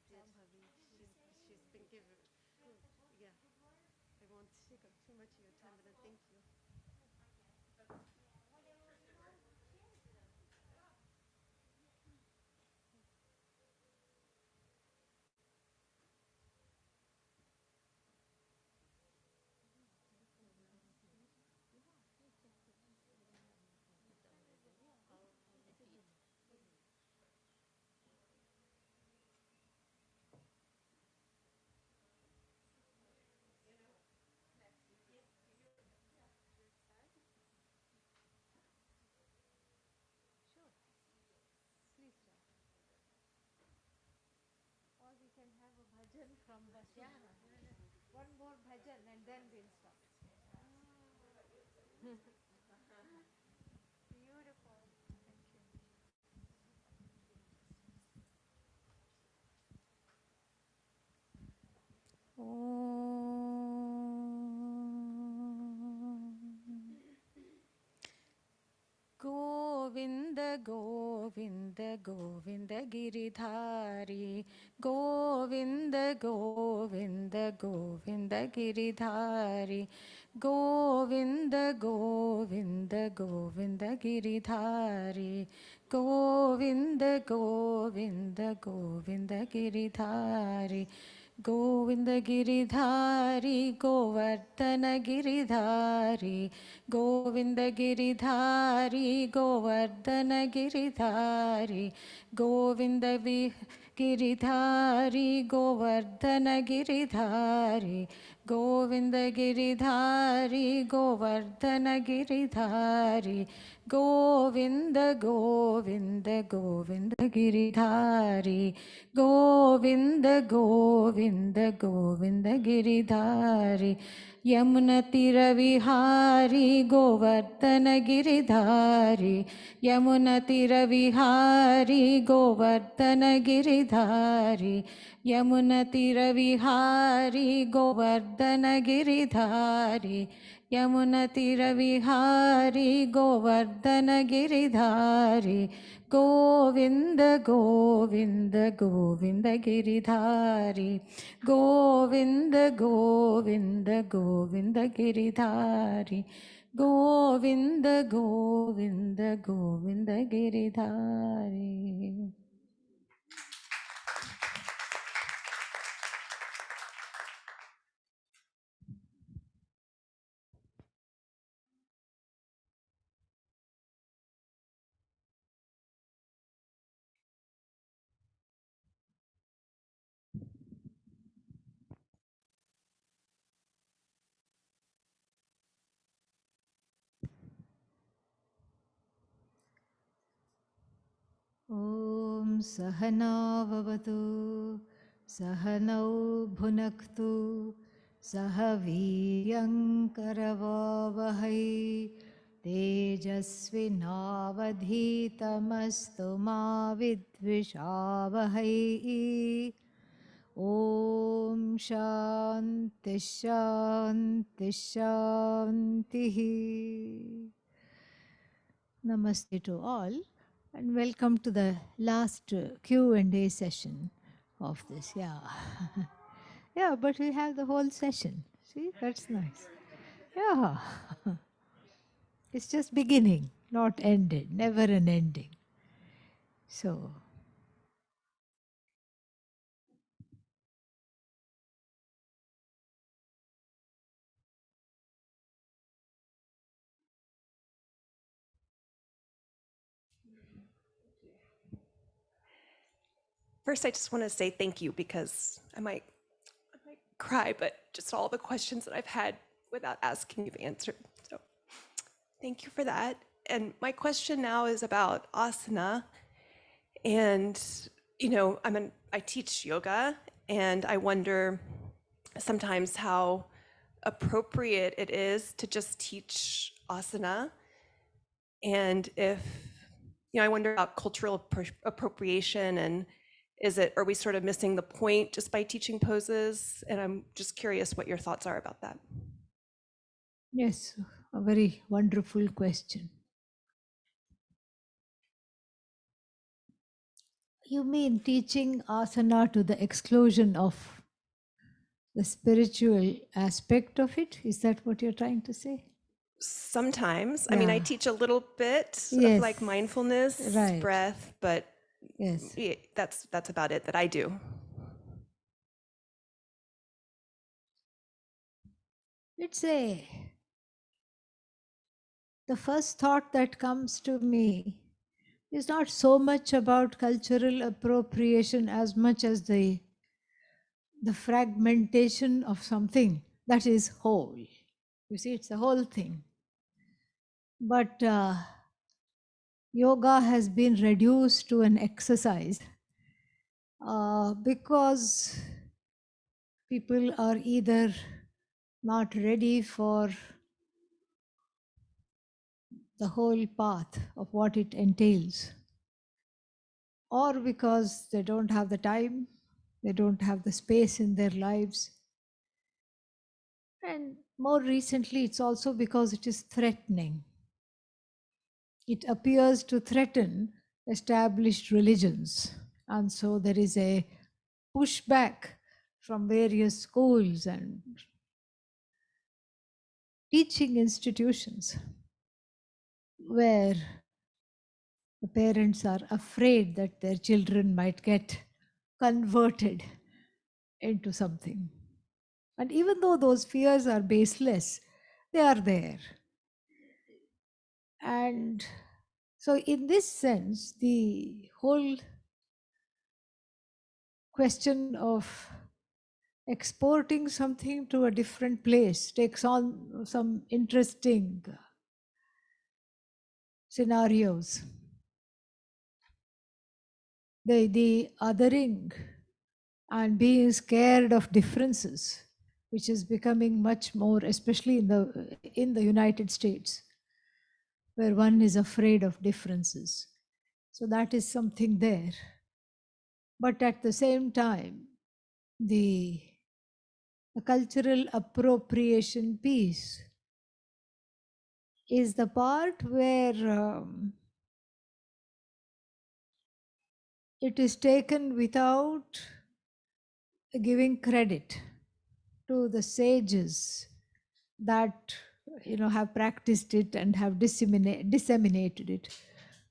Shambhavi. She's been given. Yeah, I won't take up too much of your time, but thank you. Sure, please start. Or we can have a bhajan from Vasu. Yeah. One more bhajan and then we'll stop. Beautiful. Thank you. Govind Govind Govind Giridhari Govind Govind Govind Giridhari Govind Govind Govind Giridhari Govind Govind Govind Giridhari Govind Giridhari Govardhan Giridhari Govind Giridhari Govardhan Giridhari Govind Giridhari Govardhan Giridhari Govind Giridhari Govardhan Giridhari Govind Govind Govind Giridhari Govind Govind Govind Giridhari यमुनतिरविहारी Govardhan Giridhari यमुनतिरविहारी Govardhan Giridhari यमुनतिरविहारी Govardhan Giridhari यमुनतिरविहारी Govardhan Giridhari Govind Govind Govind Giridhari Govind Govind Govind Giridhari Govind Govind Govind Giridhari. ॐ सहनाववतु सहनौ भुनक्तु सह वीर्यङ्करवावहै तेजस्विनावधीतमस्तु मा विद्विषावहै ॐ शान्ति शान्ति शान्तिः. Namaste to all and welcome to the last Q&A session of this. Yeah. Yeah, but we have the whole session. See, that's nice. Yeah. It's just beginning, not ended, never an ending. So, First, I just want to say thank you because I might cry, but just all the questions that I've had without asking you've answered. So thank you for that. And my question now is about asana. And, you know, I teach yoga, and I wonder sometimes how appropriate it is to just teach asana. And if, you know, I wonder about cultural appropriation and are we sort of missing the point just by teaching poses? And I'm just curious what your thoughts are about that. Yes, a very wonderful question. You mean teaching asana to the exclusion of the spiritual aspect of it? Is that what you're trying to say? Sometimes, I mean, I Yeah. teach a little bit of like Yes. mindfulness, Right. breath, but Yes. that's about it that I do. It's the first thought that comes to me is not so much about cultural appropriation as much as the fragmentation of something that is whole. You see, it's the whole thing. But yoga has been reduced to an exercise because people are either not ready for the whole path of what it entails, or because they don't have the time, they don't have the space in their lives. And more recently, it's also because it is threatening. It appears to threaten established religions. And so there is a pushback from various schools and teaching institutions where the parents are afraid that their children might get converted into something. And even though those fears are baseless, they are there. And so, in this sense, the whole question of exporting something to a different place takes on some interesting scenarios. The othering and being scared of differences, which is becoming much more, especially in the United States, where one is afraid of differences. So that is something there. But at the same time, the, the cultural appropriation piece is the part where it is taken without giving credit to the sages that have practiced it and have disseminated it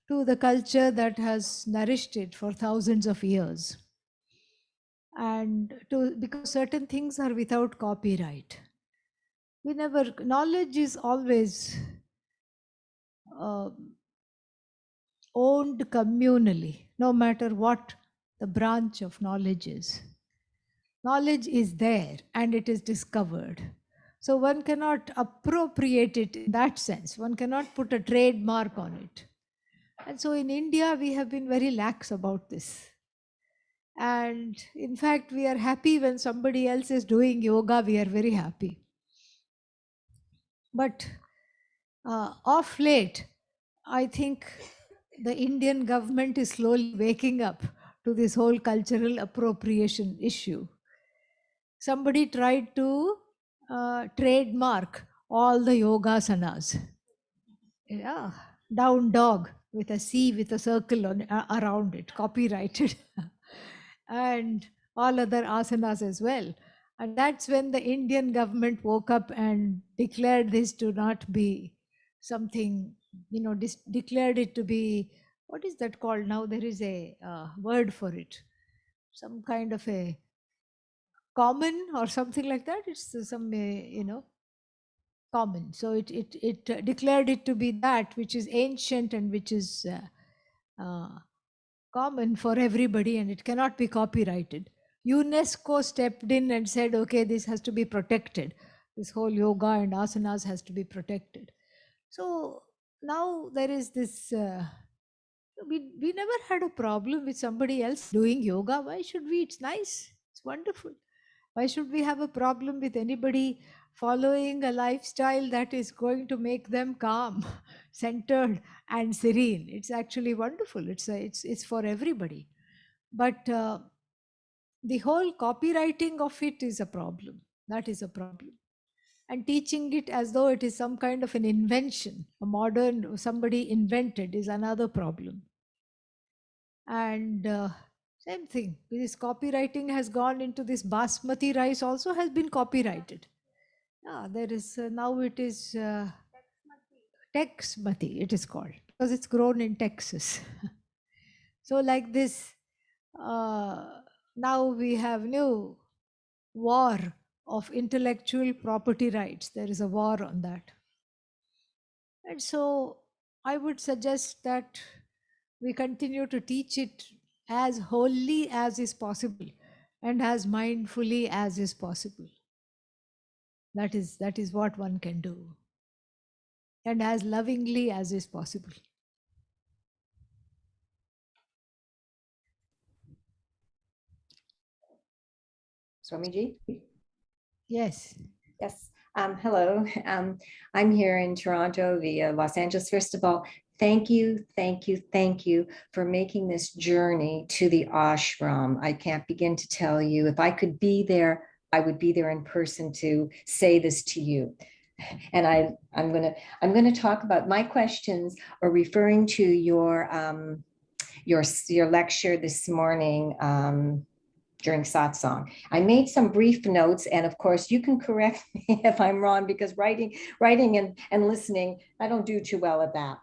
to the culture that has nourished it for thousands of years, and to because certain things are without copyright. We never Knowledge is always uh, owned communally, no matter what the branch of knowledge is. Knowledge is there and it is discovered. So one cannot appropriate it in that sense. One cannot put a trademark on it. And so in India, we have been very lax about this. And in fact, we are happy when somebody else is doing yoga, we are very happy. But of late, I think the Indian government is slowly waking up to this whole cultural appropriation issue. Somebody tried to trademark all the yogasanas. Yeah, down dog with a C with a circle around it, copyrighted, and all other asanas as well. And that's when the Indian government woke up and declared this to not be something, declared it to be, what is that called now? There is a word for it, some kind of a common or something like that. It's some, common. So it declared it to be that which is ancient and which is common for everybody, and it cannot be copyrighted. UNESCO stepped in and said, okay, this has to be protected. This whole yoga and asanas has to be protected. So now there is this. We never had a problem with somebody else doing yoga. Why should we? It's nice. It's wonderful. Why should we have a problem with anybody following a lifestyle that is going to make them calm, centered, and serene? It's actually wonderful. It's for everybody. But the whole copywriting of it is a problem. That is a problem. And teaching it as though it is some kind of an invention, a modern somebody invented, is another problem. And Same thing. This copywriting has gone into this basmati rice, also has been copyrighted. Yeah, there is now it is Texmati, it is called, because it's grown in Texas. So, like this, now we have new war of intellectual property rights. There is a war on that. And so, I would suggest that we continue to teach it as wholly as is possible and as mindfully as is possible. That is what one can do, and as lovingly as is possible. Swamiji? Yes. Yes. Hello. I'm here in Toronto via Los Angeles. First of all, thank you, thank you, thank you for making this journey to the ashram. I can't begin to tell you. If I could be there, I would be there in person to say this to you. And I'm gonna talk about my questions are referring to your lecture this morning. During satsang. I made some brief notes, and of course you can correct me if I'm wrong, because writing and listening, I don't do too well at that.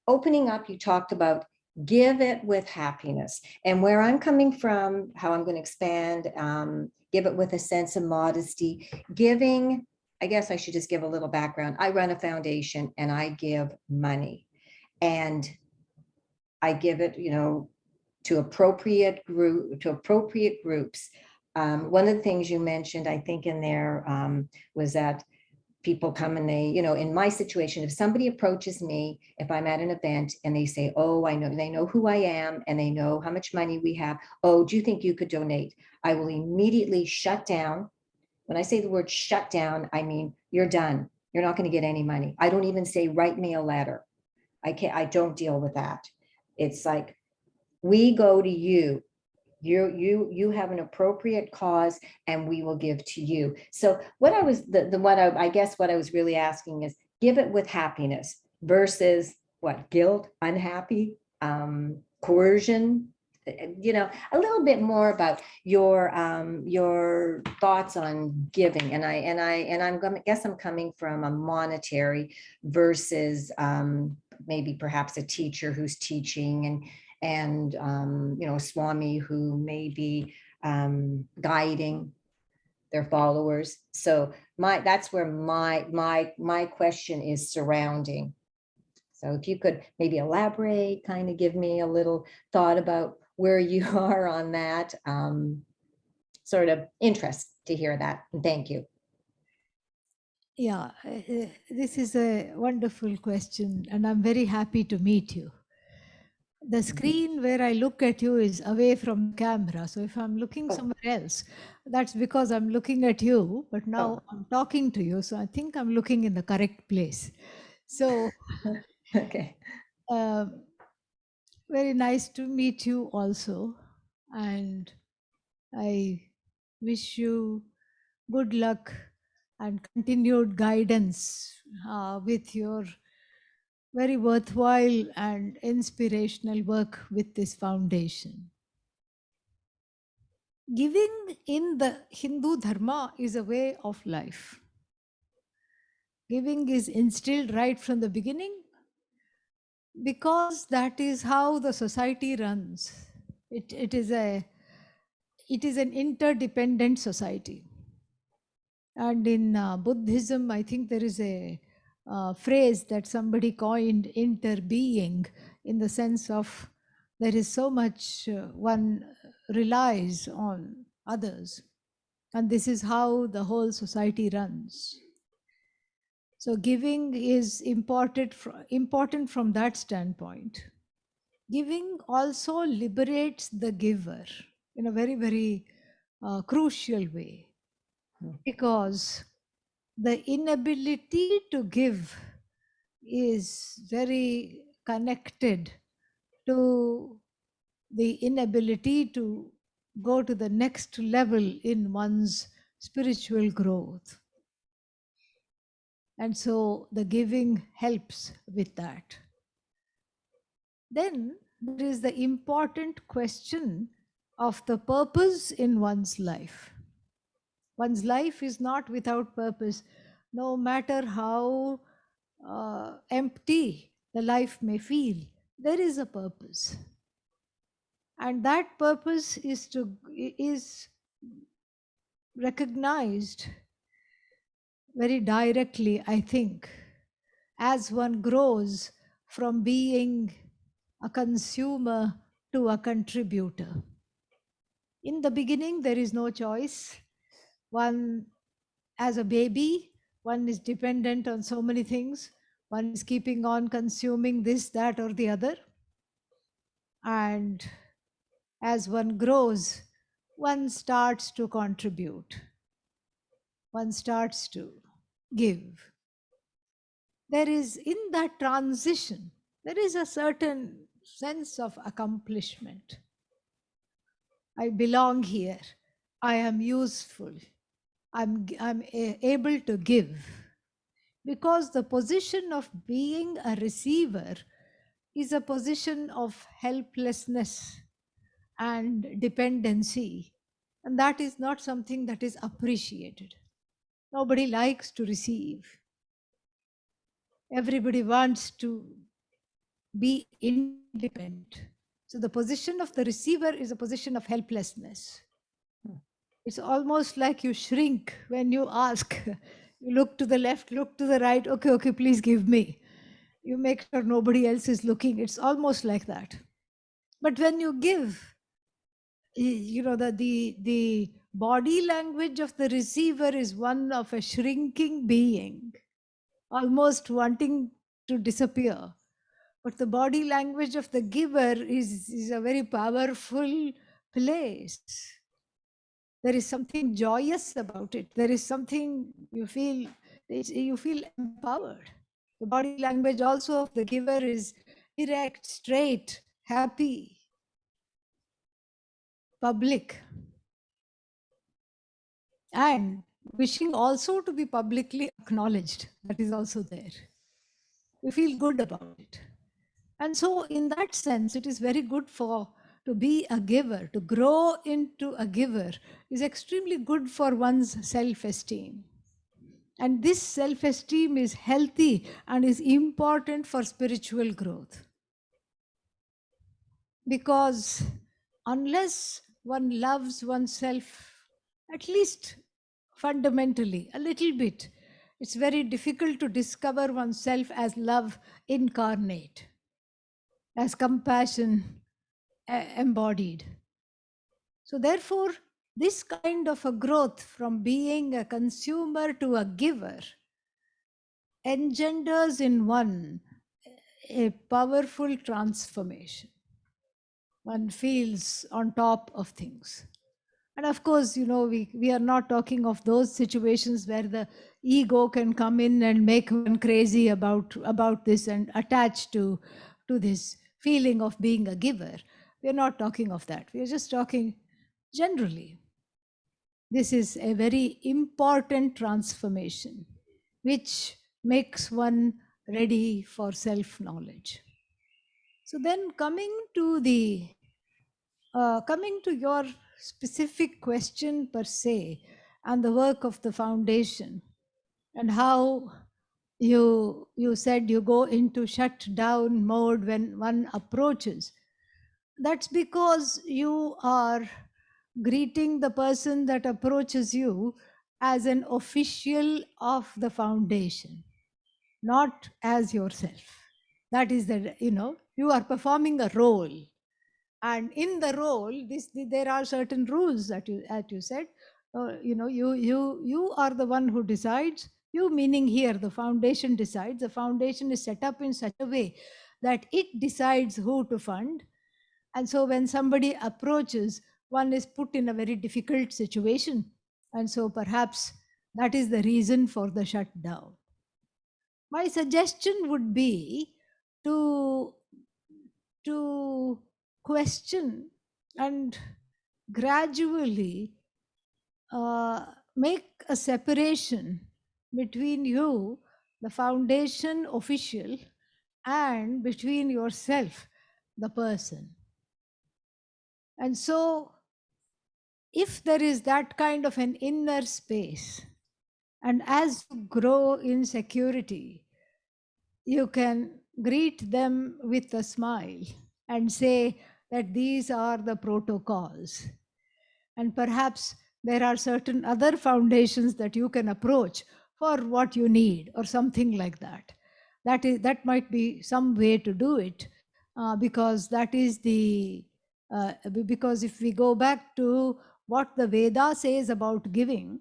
Opening up, you talked about give it with happiness. And where I'm coming from, how I'm going to expand, give it with a sense of modesty. Giving, I guess I should just give a little background. I run a foundation and I give money. And I give it, to appropriate groups. One of the things you mentioned, I think in there was that people come and they, in my situation, if somebody approaches me, if I'm at an event and they say, oh, I know, they know who I am and they know how much money we have. Oh, do you think you could donate? I will immediately shut down. When I say the word shut down, I mean, you're done. You're not going to get any money. I don't even say, write me a letter. I don't deal with that. It's like, we go to you. You have an appropriate cause and we will give to you. So what I was, I guess what I was really asking is give it with happiness versus what, guilt, unhappy, coercion, a little bit more about your thoughts on giving. And I guess I'm coming from a monetary versus maybe perhaps a teacher who's teaching and Swami who may be guiding their followers. So that's where my question is surrounding. So if you could maybe elaborate, kind of give me a little thought about where you are on that, sort of interest to hear that. And thank you. Yeah, this is a wonderful question, and I'm very happy to meet you. The screen where I look at you is away from the camera. So if I'm looking somewhere else, that's because I'm looking at you, but now I'm talking to you. So I think I'm looking in the correct place. So, Okay. Very nice to meet you also. And I wish you good luck and continued guidance with your very worthwhile and inspirational work with this foundation. Giving in the Hindu Dharma is a way of life. Giving is instilled right from the beginning because that is how the society runs. It is an interdependent society. And in Buddhism, I think there is a phrase that somebody coined, interbeing, in the sense of there is so much one relies on others. And this is how the whole society runs. So giving is important from that standpoint. Giving also liberates the giver in a very, very crucial way, because the inability to give is very connected to the inability to go to the next level in one's spiritual growth. And so the giving helps with that. Then there is the important question of the purpose in one's life. One's life is not without purpose, no matter how empty the life may feel. There is a purpose, and that purpose is recognized very directly, I think, as one grows from being a consumer to a contributor. In the beginning, there is no choice. One, as a baby, one is dependent on so many things. One is keeping on consuming this, that, or the other. And as one grows, one starts to contribute. One starts to give. There is, in that transition, there is a certain sense of accomplishment. I belong here. I am useful. I'm able to give. Because the position of being a receiver is a position of helplessness and dependency. And that is not something that is appreciated. Nobody likes to receive. Everybody wants to be independent. So the position of the receiver is a position of helplessness. It's almost like you shrink when you ask. You look to the left, look to the right. Okay, please give me. You make sure nobody else is looking. It's almost like that. But when you give, you know, the body language of the receiver is one of a shrinking being, almost wanting to disappear. But the body language of the giver is a very powerful place. There is something joyous about it. There is something you feel empowered. The body language also of the giver is direct, straight, happy, public, and wishing also to be publicly acknowledged. That is also there. You feel good about it. And so in that sense, it is very good to be a giver, to grow into a giver is extremely good for one's self-esteem. And this self-esteem is healthy and is important for spiritual growth. Because unless one loves oneself, at least fundamentally, a little bit, it's very difficult to discover oneself as love incarnate, as compassion embodied. So therefore, this kind of a growth from being a consumer to a giver engenders in one a powerful transformation. One feels on top of things. And of course, you know, we are not talking of those situations where the ego can come in and make one crazy about this and attach to this feeling of being a giver. We are not talking of that. We are just talking generally. This is a very important transformation, which makes one ready for self-knowledge. So then coming to your specific question per se, and the work of the foundation, and how you said you go into shut down mode when one approaches. That's because you are greeting the person that approaches you as an official of the foundation, not as yourself. That is you are performing a role. And in the role, there are certain rules that you said. You are the one who decides. You meaning here, the foundation decides. The foundation is set up in such a way that it decides who to fund. And so when somebody approaches, one is put in a very difficult situation. And so perhaps that is the reason for the shutdown. My suggestion would be to question and gradually make a separation between you, the foundation official, and between yourself, the person. And so, if there is that kind of an inner space, and as you grow in security, you can greet them with a smile and say that these are the protocols. And perhaps there are certain other foundations that you can approach for what you need, or something like that. That might be some way to do it, because that is because if we go back to what the Veda says about giving,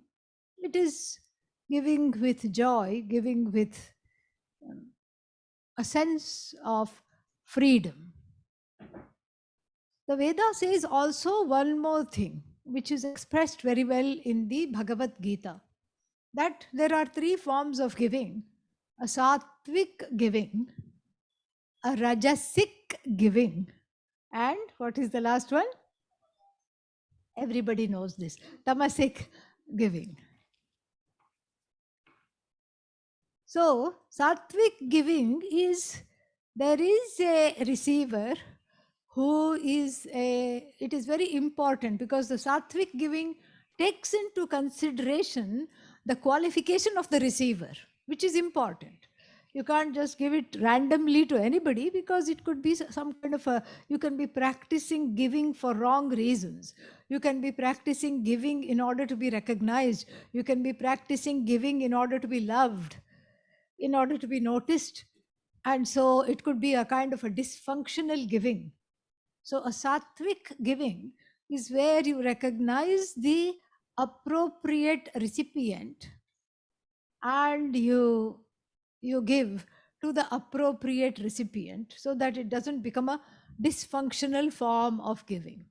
it is giving with joy, giving with a sense of freedom. The Veda says also one more thing, which is expressed very well in the Bhagavad Gita, that there are three forms of giving: a sattvic giving, a rajasic giving, and what is the last one? Everybody knows this, tamasic giving. So, sattvic giving is, there is a receiver who is it is very important, because the sattvic giving takes into consideration the qualification of the receiver, which is important. You can't just give it randomly to anybody, because it could be some kind of a, you can be practicing giving for wrong reasons. You can be practicing giving in order to be recognized. You can be practicing giving in order to be loved, in order to be noticed. And so it could be a kind of a dysfunctional giving. So a sattvic giving is where you recognize the appropriate recipient, and you give to the appropriate recipient, so that it doesn't become a dysfunctional form of giving.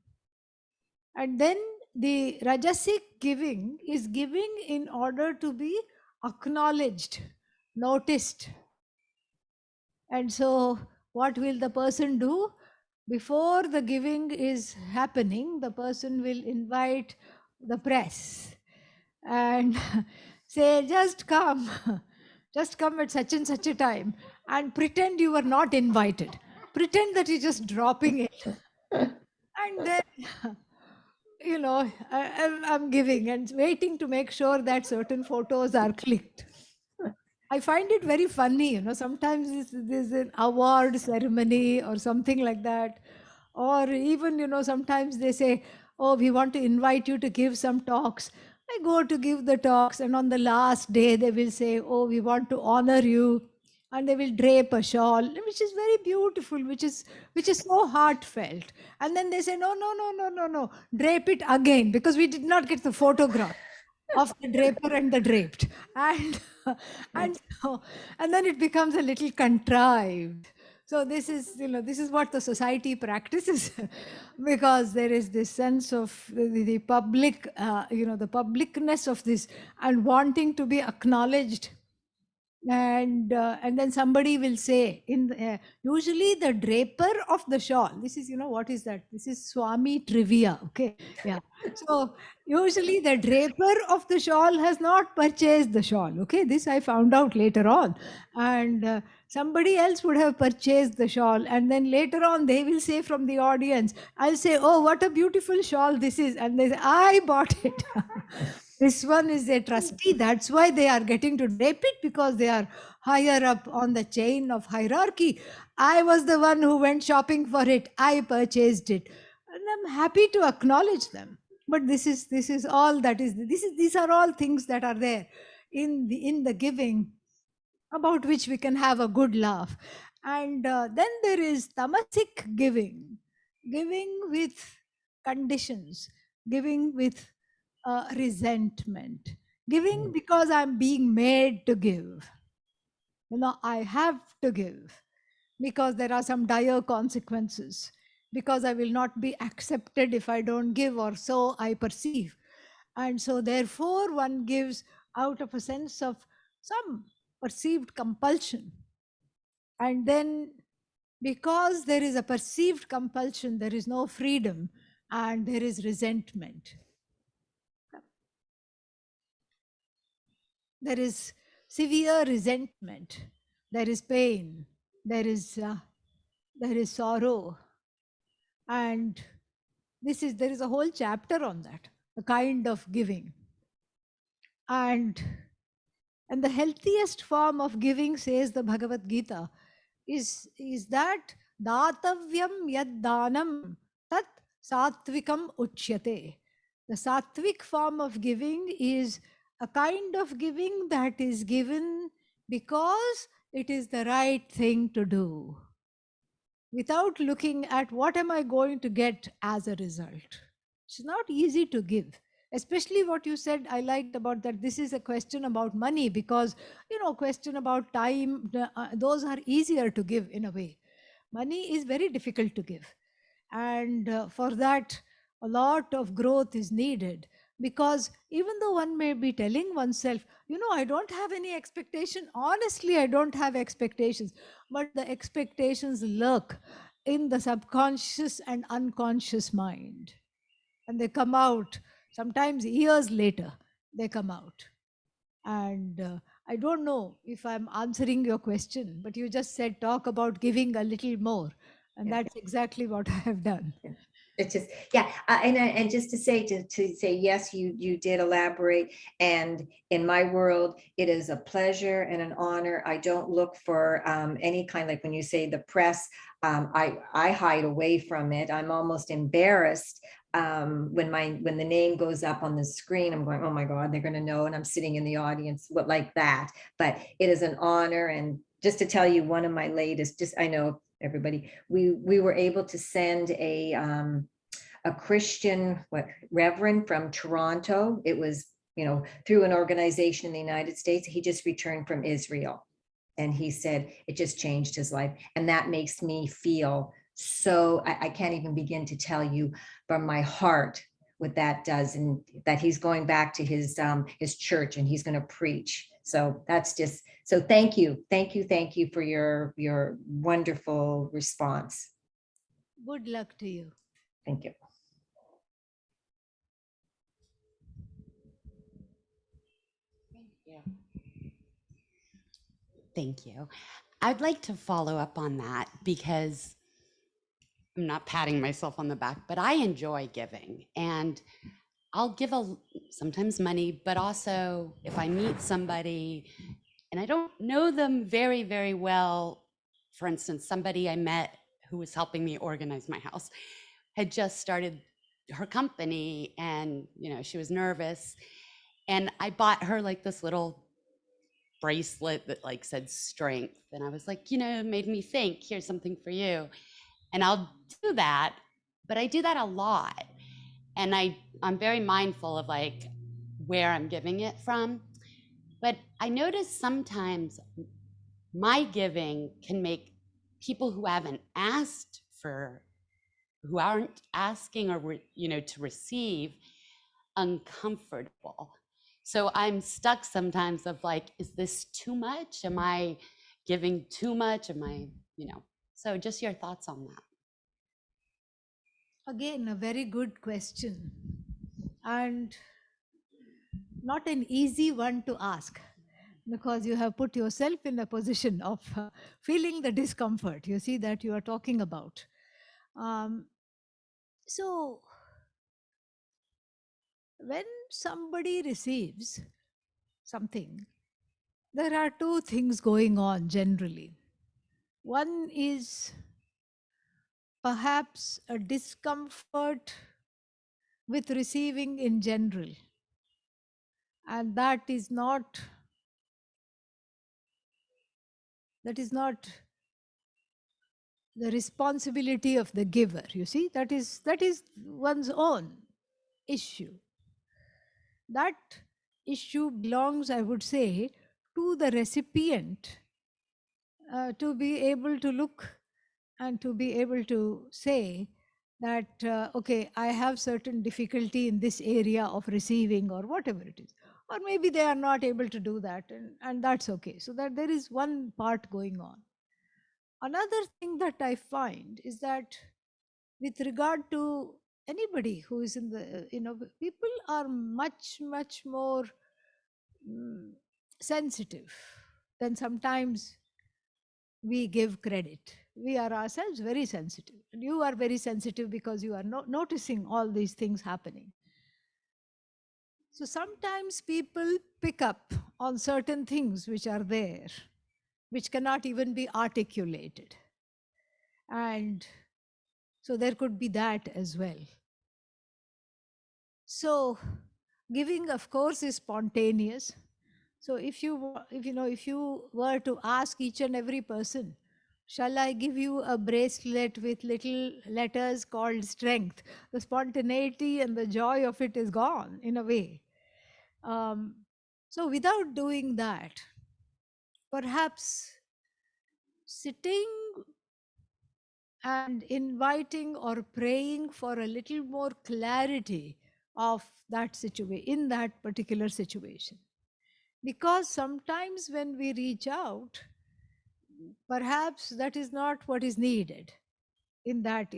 And then the rajasic giving is giving in order to be acknowledged, noticed. And so what will the person do? Before the giving is happening, the person will invite the press and say, just come, just come at such and such a time, and pretend you were not invited. Pretend that you're just dropping it. And then, I'm giving and waiting to make sure that certain photos are clicked. I find it very funny, sometimes there's an award ceremony or something like that. Or even, sometimes they say, oh, we want to invite you to give some talks. I go to give the talks, and on the last day, they will say, oh, we want to honor you. And they will drape a shawl, which is very beautiful, which is so heartfelt. And then they say, no, no, no, no, no, no, drape it again, because we did not get the photograph of the draper and the draped. And and then it becomes a little contrived. So this is what the society practices, because there is this sense of the public, the publicness of this, and wanting to be acknowledged. And then somebody will say, usually the draper of the shawl, this is, what is that? This is Swami trivia. Okay. Yeah. So usually the draper of the shawl has not purchased the shawl. Okay. This I found out later on. And somebody else would have purchased the shawl. And then later on, they will say from the audience, I'll say, oh, what a beautiful shawl this is. And they say, I bought it. This one is a trustee. That's why they are getting to drape it, because they are higher up on the chain of hierarchy. I was the one who went shopping for it. I purchased it. And I'm happy to acknowledge them. But this is all that is. These are all things that are there in the giving, about which we can have a good laugh. And then there is tamasic giving, giving with conditions, giving with resentment, giving because I'm being made to give. I have to give because there are some dire consequences, because I will not be accepted if I don't give, or so I perceive. And so therefore one gives out of a sense of some perceived compulsion. And then because there is a perceived compulsion, there is no freedom, and there is resentment. There is severe resentment, there is pain, there is sorrow, And there is a whole chapter on that, the kind of giving. And the healthiest form of giving, says the Bhagavad Gita, is that datavyam yad danam tat satvikam uchyate. The sattvic form of giving is a kind of giving that is given because it is the right thing to do, without looking at what am I going to get as a result. It's not easy to give. Especially what you said, I liked about that. This is a question about money, because, question about time, those are easier to give in a way. Money is very difficult to give. And for that, a lot of growth is needed. Because even though one may be telling oneself, I don't have any expectation. Honestly, I don't have expectations. But the expectations lurk in the subconscious and unconscious mind. And they come out sometimes years later, they come out. And I don't know if I'm answering your question, but you just said talk about giving a little more. And Yeah. that's exactly what I have done. It's just, yeah, and just to say yes, you did elaborate. And in my world, it is a pleasure and an honor. I don't look for any kind, like when you say the press, I hide away from it. I'm almost embarrassed when the name goes up on the screen. I'm going, oh my God, they're going to know, and I'm sitting in the audience, what like that. But it is an honor. And just to tell you, one of my latest, just I know everybody, we were able to send a Christian reverend from Toronto. It was, through an organization in the United States. He just returned from Israel, and he said it just changed his life. And that makes me feel so, I can't even begin to tell you from my heart what that does, and that he's going back to his church and he's going to preach. So that's just, so thank you for your wonderful response. Good luck to you. Thank you. Thank you. I'd like to follow up on that, because I'm not patting myself on the back, but I enjoy giving, and I'll give sometimes money, but also if I meet somebody and I don't know them very, very well, for instance, somebody I met who was helping me organize my house had just started her company, and she was nervous, and I bought her like this little bracelet that like said strength, and I was like, it made me think, here's something for you. And I'll do that, but I do that a lot, and I'm very mindful of like where I'm giving it from. But I notice sometimes my giving can make people who haven't asked for, who aren't asking or to receive, uncomfortable. So I'm stuck sometimes of like, is this too much? Am I giving too much? Am I, so just your thoughts on that. Again, a very good question. And not an easy one to ask, because you have put yourself in a position of feeling the discomfort, you see, that you are talking about. So, when somebody receives something, there are two things going on generally. One is perhaps a discomfort with receiving in general, and that is not the responsibility of the giver. You see, that is one's own issue. That issue belongs, I would say, to the recipient, to be able to look and to be able to say that, okay, I have certain difficulty in this area of receiving, or whatever it is. Or maybe they are not able to do that, and that's okay. So that there is one part going on. Another thing that I find is that with regard to anybody who is in the, people are much, much more sensitive than sometimes we give credit. We are ourselves very sensitive. And you are very sensitive because you are noticing all these things happening. So sometimes people pick up on certain things which are there, which cannot even be articulated. And so there could be that as well. So giving, of course, is spontaneous. So if you were to ask each and every person, shall I give you a bracelet with little letters called strength? The spontaneity and the joy of it is gone in a way. So without doing that, perhaps sitting and inviting or praying for a little more clarity of that situation, in that particular situation. Because sometimes when we reach out, perhaps that is not what is needed. In that,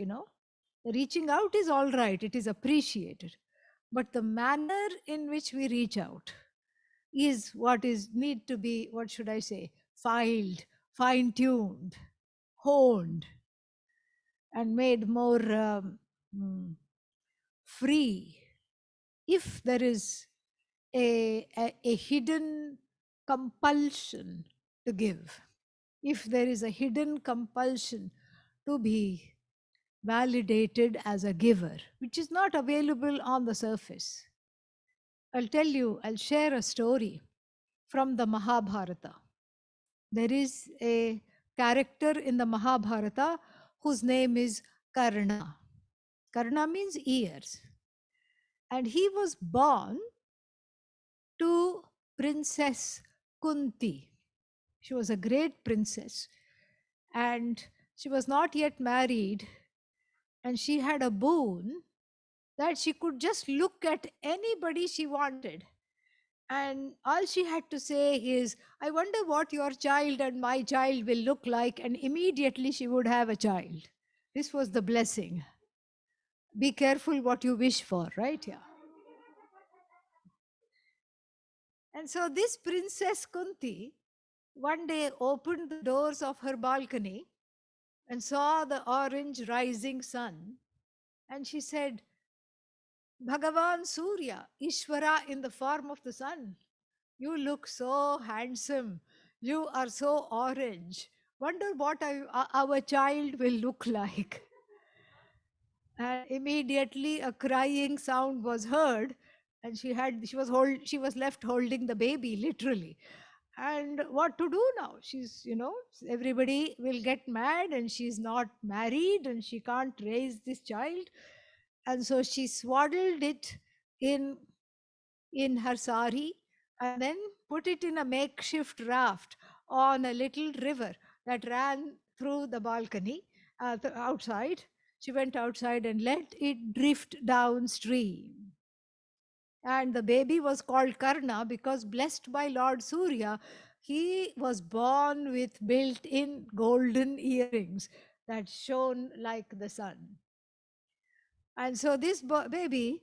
reaching out is all right, it is appreciated. But the manner in which we reach out is what is need to be, what should I say, filed, fine-tuned, honed, and made more free. If there is a hidden compulsion to give, if there is a hidden compulsion to be validated as a giver, which is not available on the surface. I'll share a story from the Mahabharata. There is a character in the Mahabharata whose name is Karna. Karna means ears. And he was born to Princess Kunti. She was a great princess. And she was not yet married. And she had a boon that she could just look at anybody she wanted. And all she had to say is, I wonder what your child and my child will look like. And immediately she would have a child. This was the blessing. Be careful what you wish for, right? Yeah. And so this Princess Kunti one day opened the doors of her balcony and saw the orange rising sun. And she said, Bhagavan Surya, Ishvara in the form of the sun, you look so handsome. You are so orange. Wonder what our child will look like. And immediately a crying sound was heard, and she was left holding the baby literally. And what to do now? She's, everybody will get mad, and she's not married, and she can't raise this child. And so she swaddled it in her sari and then put it in a makeshift raft on a little river that ran through the balcony outside. She went outside and let it drift downstream. And the baby was called Karna because, blessed by Lord Surya, he was born with built in golden earrings that shone like the sun. And so this baby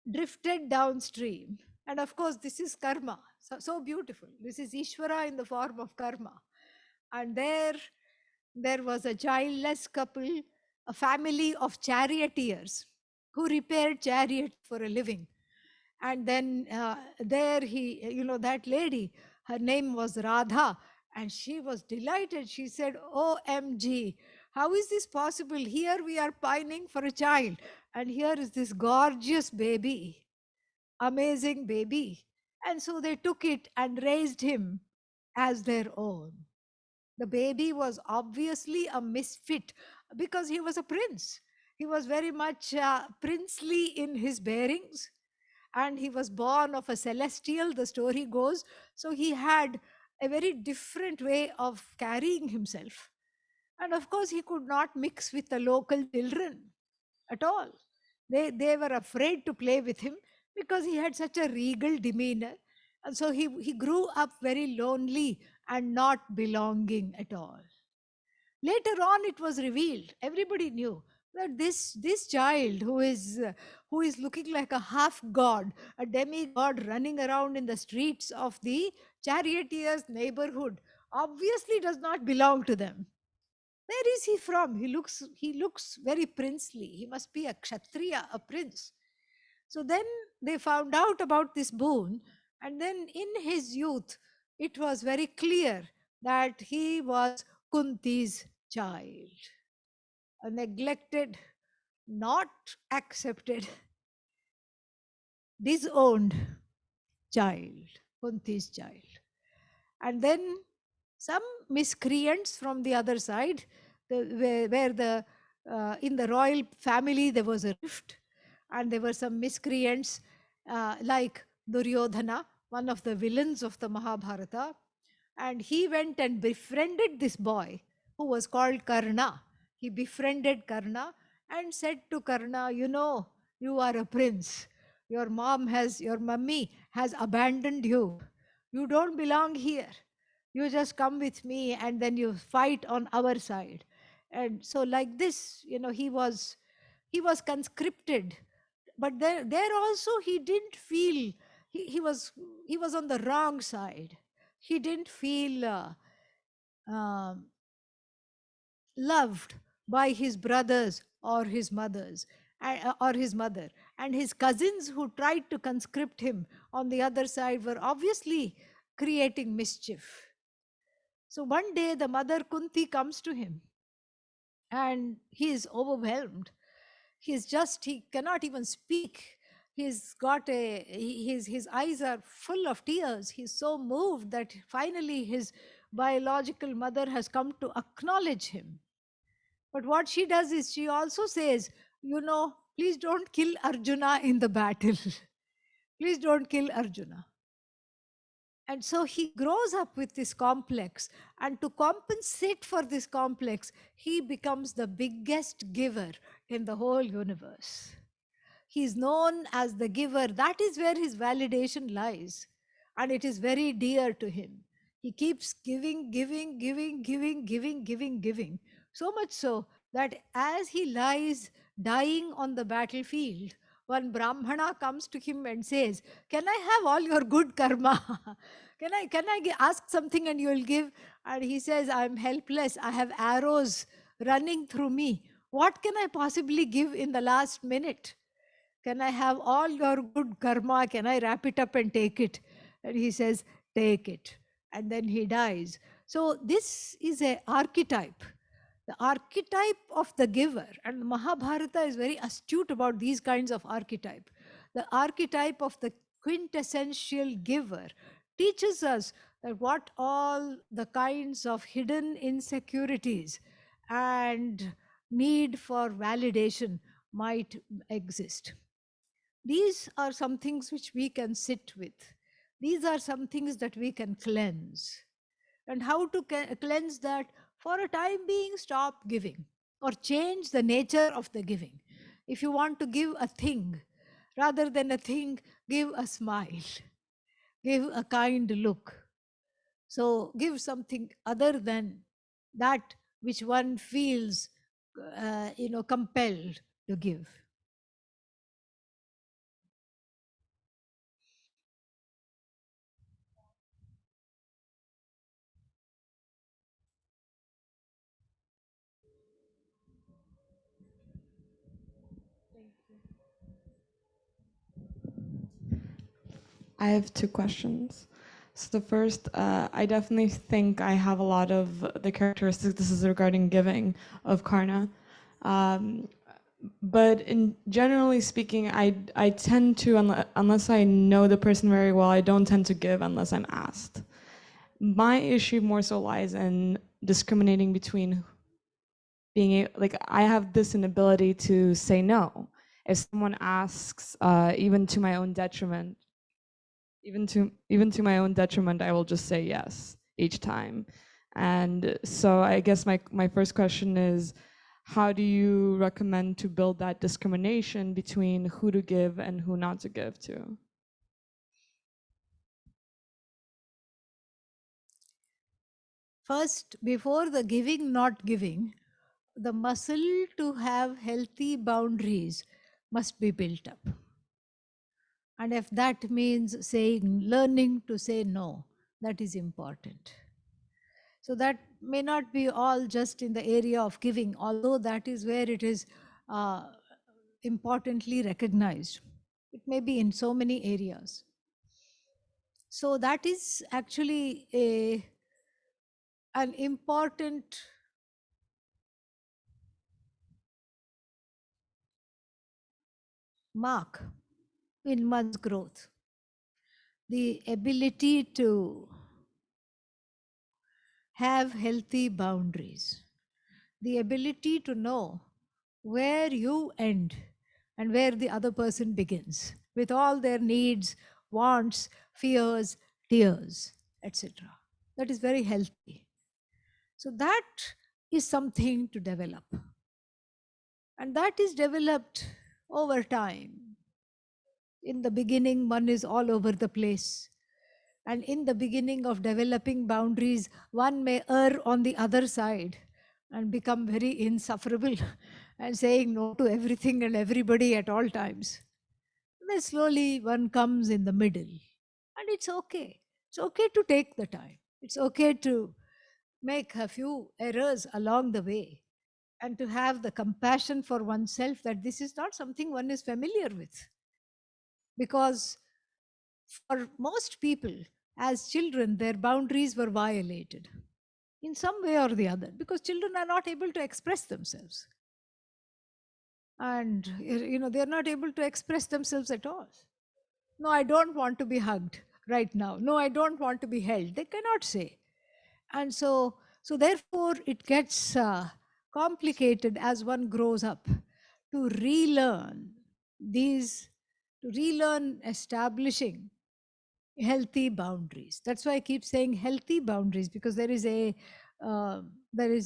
drifted downstream. And of course, this is karma. So beautiful. This is Ishvara in the form of karma. And there was a childless couple, a family of charioteers who repaired chariots for a living. And then there that lady, her name was Radha, and she was delighted. She said, OMG, how is this possible? Here we are pining for a child, and here is this gorgeous baby, amazing baby. And so they took it and raised him as their own. The baby was obviously a misfit because he was a prince. He was very much princely in his bearings, and he was born of a celestial, the story goes. So he had a very different way of carrying himself. And of course, he could not mix with the local children at all. They were afraid to play with him because he had such a regal demeanor. And so he grew up very lonely and not belonging at all. Later on, it was revealed, everybody knew that this child who is looking like a half god, a demigod running around in the streets of the charioteers neighborhood, obviously does not belong to them. Where is he from? He looks very princely. He must be a kshatriya, a prince. So then they found out about this boon, and then in his youth, it was very clear that he was Kunti's child, a neglected, not accepted, disowned child, Kunti's child. And then some miscreants from the other side, where the in the royal family there was a rift, and there were some miscreants like Duryodhana, one of the villains of the Mahabharata, and he went and befriended this boy who was called Karna. He befriended Karna and said to Karna, you know, you are a prince. Your mummy has abandoned you. You don't belong here. You just come with me and then you fight on our side. And so like this, he was conscripted, but there also he didn't feel, he was on the wrong side. He didn't feel um, loved by his brothers or his mothers, or his mother, and his cousins who tried to conscript him on the other side were obviously creating mischief. So one day the mother Kunti comes to him and he is overwhelmed. He cannot even speak. His eyes are full of tears. He's so moved that finally his biological mother has come to acknowledge him. But what she does is she also says, please don't kill Arjuna in the battle. Please don't kill Arjuna. And so he grows up with this complex. And to compensate for this complex, he becomes the biggest giver in the whole universe. He is known as the giver. That is where his validation lies. And it is very dear to him. He keeps giving, giving, giving, giving, giving, giving, giving. So much so that as he lies dying on the battlefield, one Brahmana comes to him and says, can I have all your good karma? Can I ask something and you'll give? And he says, I'm helpless. I have arrows running through me. What can I possibly give in the last minute? Can I have all your good karma? Can I wrap it up and take it? And he says, take it. And then he dies. So this is an archetype, the archetype of the giver. And Mahabharata is very astute about these kinds of archetype. The archetype of the quintessential giver teaches us that what all the kinds of hidden insecurities and need for validation might exist. These are some things which we can sit with. These are some things that we can cleanse. And how to cleanse that? For a time being, stop giving or change the nature of the giving. If you want to give a thing, rather than a thing, give a smile, give a kind look. So give something other than that which one feels, compelled to give. I have two questions. So the first, I definitely think I have a lot of the characteristics, this is regarding giving, of Karna. But in generally speaking, I tend to, unless I know the person very well, I don't tend to give unless I'm asked. My issue more so lies in discriminating between I have this inability to say no. If someone asks, even to my own detriment, even to my own detriment, I will just say yes each time. And so I guess my first question is, how do you recommend to build that discrimination between who to give and who not to give to? First, before the giving, not giving, the muscle to have healthy boundaries must be built up. And if that means learning to say no, that is important. So that may not be all just in the area of giving, although that is where it is importantly recognized. It may be in so many areas. So that is actually an important mark in one's growth. The ability to have healthy boundaries, the ability to know where you end and where the other person begins, with all their needs, wants, fears, tears, etc. That is very healthy. So that is something to develop. And that is developed over time. In the beginning, one is all over the place. And in the beginning of developing boundaries, one may err on the other side and become very insufferable and saying no to everything and everybody at all times. Then slowly one comes in the middle. And it's okay. It's okay to take the time. It's okay to make a few errors along the way and to have the compassion for oneself that this is not something one is familiar with. Because for most people, as children, their boundaries were violated in some way or the other, because children are not able to express themselves. And, they're not able to express themselves at all. No, I don't want to be hugged right now. No, I don't want to be held. They cannot say. And so therefore, it gets complicated as one grows up to relearn establishing healthy boundaries. That's why I keep saying healthy boundaries, because there is a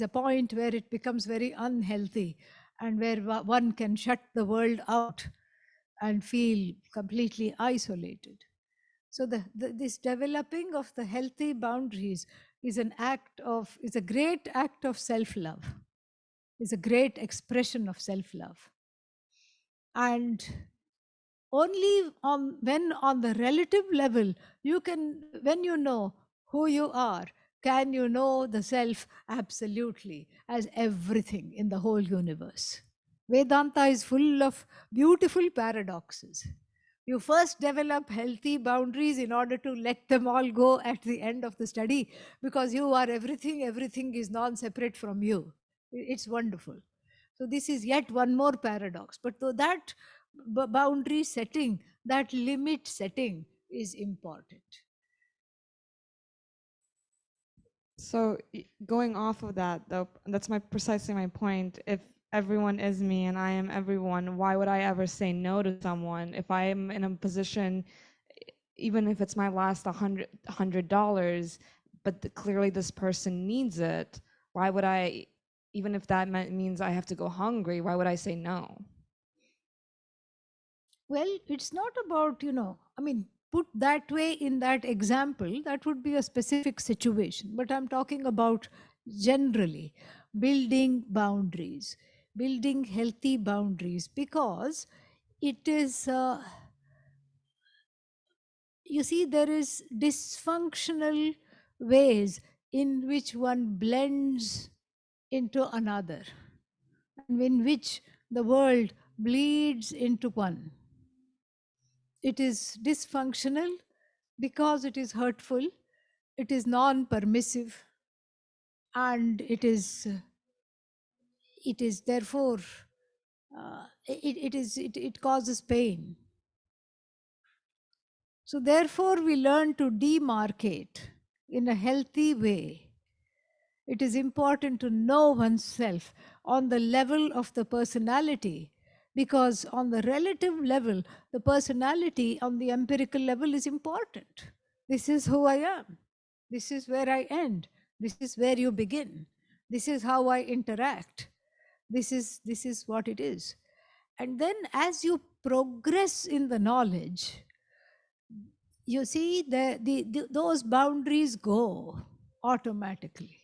point where it becomes very unhealthy and where one can shut the world out and feel completely isolated. So this developing of the healthy boundaries is a great act of self-love. Is a great expression of self-love. And only when on the relative level, when you know who you are, can you know the self absolutely as everything in the whole universe. Vedanta is full of beautiful paradoxes. You first develop healthy boundaries in order to let them all go at the end of the study, because you are everything is non-separate from you. It's wonderful. So this is yet one more paradox. But though that boundary setting, that limit setting is important. So going off of that, though, that's precisely my point. If everyone is me and I am everyone, why would I ever say no to someone? If I am in a position, even if it's my last $100, but clearly this person needs it, why would I, even if that means I have to go hungry, why would I say no? Well, it's not about, put that way in that example, that would be a specific situation. But I'm talking about generally building boundaries, building healthy boundaries, because it is, you see, there is dysfunctional ways in which one blends into another, and in which the world bleeds into one. It is dysfunctional because it is hurtful, it is non-permissive, and it is therefore it causes pain. So therefore we learn to demarcate in a healthy way. It is important to know oneself on the level of the personality, because on the relative level, the personality on the empirical level is important. This is who I am. This is where I end. This is where you begin. This is how I interact. This is what it is. And then as you progress in the knowledge, you see those boundaries go automatically.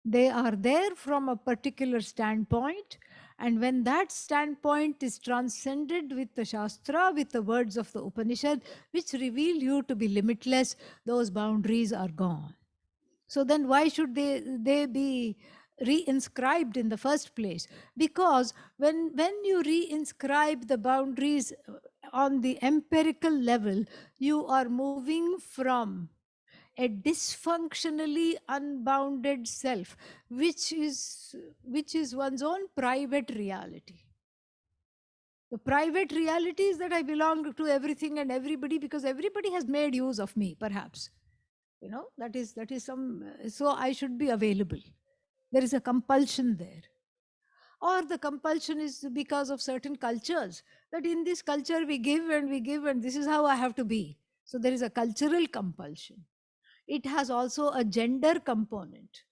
They are there from a particular standpoint, and when that standpoint is transcended with the Shastra, with the words of the Upanishad, which reveal you to be limitless, those boundaries are gone. So then why should they be reinscribed in the first place? Because when you reinscribe the boundaries on the empirical level, you are moving from a dysfunctionally unbounded self, which is one's own private reality. The private reality is that I belong to everything and everybody because everybody has made use of me, perhaps. That is some, so I should be available. There is a compulsion there. Or the compulsion is because of certain cultures, that in this culture we give and we give, and this is how I have to be. So there is a cultural compulsion. It has also a gender component,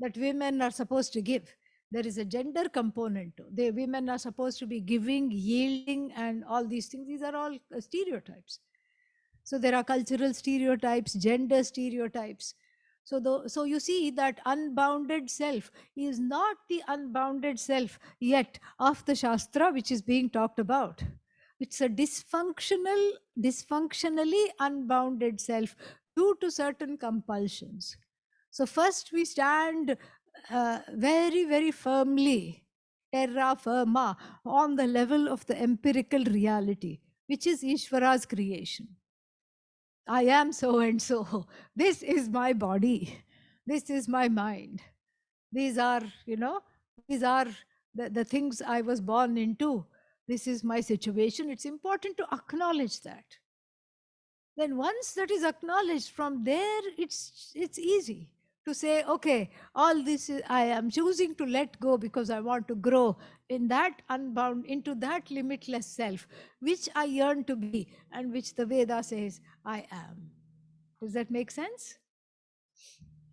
that women are supposed to give. There is a gender component too. Women are supposed to be giving, yielding, and all these things. These are all stereotypes. So there are cultural stereotypes, gender stereotypes. So you see that unbounded self is not the unbounded self yet of the Shastra, which is being talked about. It's a dysfunctionally unbounded self due to certain compulsions. So first we stand very, very firmly, terra firma, on the level of the empirical reality, which is Ishvara's creation. I am so and so. This is my body. This is my mind. These are, these are the things I was born into. This is my situation. It's important to acknowledge that. Then once that is acknowledged, from there it's easy to say, okay, all this I am choosing to let go because I want to grow in that unbound, into that limitless self, which I yearn to be, and which the Veda says I am. Does that make sense?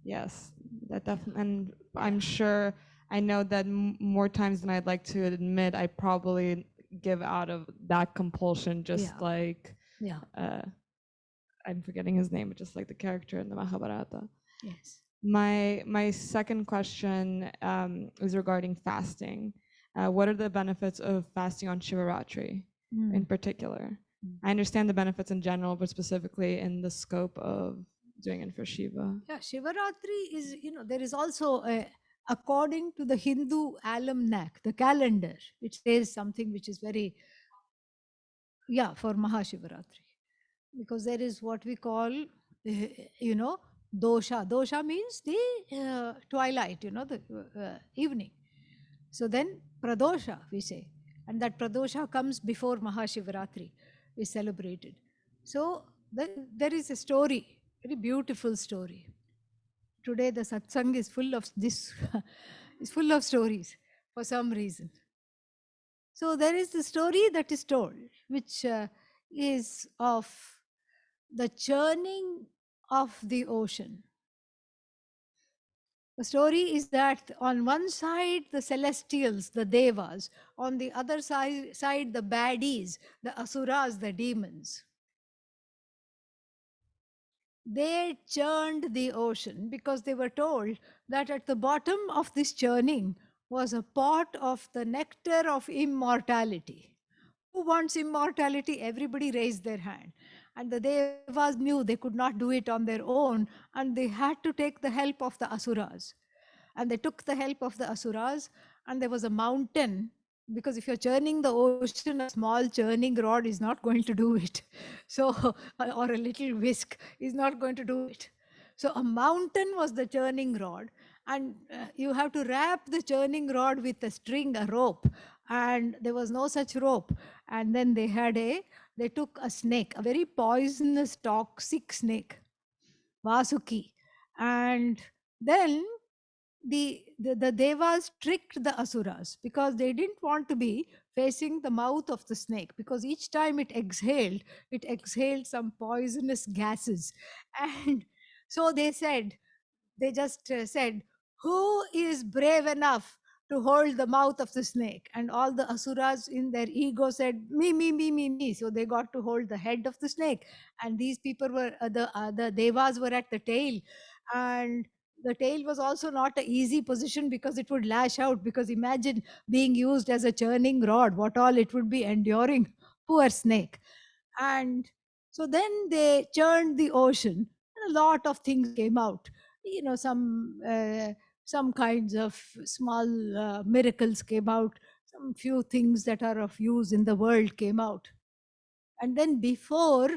Yes, that definitely, and I'm sure, I know that more times than I'd like to admit, I probably give out of that compulsion, just Yeah. like, Yeah. I'm forgetting his name, but just like the character in the Mahabharata. Yes. My second question is regarding fasting. What are the benefits of fasting on Shivaratri in particular? I understand the benefits in general, but specifically in the scope of doing it for Shiva. Yeah, Shivaratri is, there is also according to the Hindu almanac, the calendar, it says something which is very, for Mahashivaratri. Because there is what we call, dosha. Dosha means the twilight, the evening. So then pradosha, we say. And that pradosha comes before Mahashivaratri is celebrated. So then there is a story, very beautiful story. Today the satsang is full of this, is full of stories for some reason. So there is the story that is told, which is of the churning of the ocean. The story is that on one side the celestials, the devas, on the other side the baddies, the asuras, the demons. They churned the ocean because they were told that at the bottom of this churning was a pot of the nectar of immortality. Who wants immortality? Everybody raised their hand. And the devas knew they could not do it on their own, and they had to take the help of the asuras. And they took the help of the asuras, and there was a mountain, because if you're churning the ocean, a small churning rod is not going to do it. So, or a little whisk is not going to do it. So a mountain was the churning rod, and you have to wrap the churning rod with a string, a rope, and there was no such rope. And then they took a snake, a very poisonous, toxic snake, Vasuki. And then the devas tricked the asuras because they didn't want to be facing the mouth of the snake, because each time it exhaled some poisonous gases. And so they just said, who is brave enough to hold the mouth of the snake? And all the asuras in their ego said, me, me, me, me, me. So they got to hold the head of the snake, and these people were the devas were at the tail. And the tail was also not an easy position because it would lash out, because imagine being used as a churning rod, what all it would be enduring. Poor snake. And so then they churned the ocean, and a lot of things came out. some kinds of small miracles came out, some few things that are of use in the world came out. And then before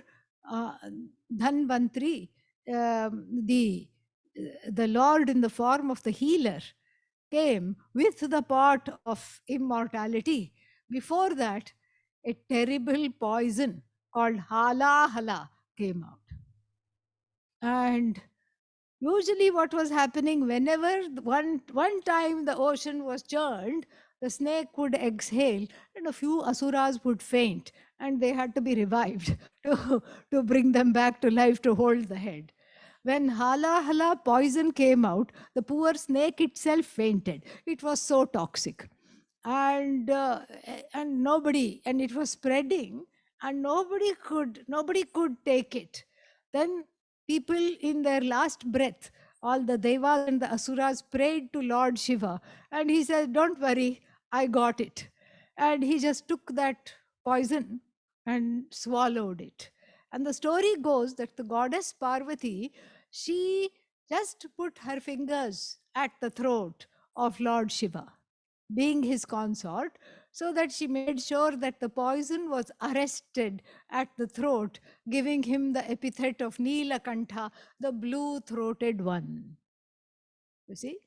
uh, Dhanvantri, the Lord in the form of the healer came with the pot of immortality. Before that, a terrible poison called hala hala came out. And usually what was happening, whenever one time the ocean was churned, the snake would exhale and a few asuras would faint, and they had to be revived to bring them back to life, to hold the head. When hala hala poison came out, the poor snake itself fainted. It was so toxic. And nobody, and it was spreading, and nobody could take it. Then people in their last breath, all the devas and the asuras prayed to Lord Shiva, and he said, "Don't worry, I got it." And he just took that poison and swallowed it. And the story goes that the goddess Parvati, she just put her fingers at the throat of Lord Shiva, being his consort, so that she made sure that the poison was arrested at the throat, giving him the epithet of Neelakantha, the blue-throated one. You see?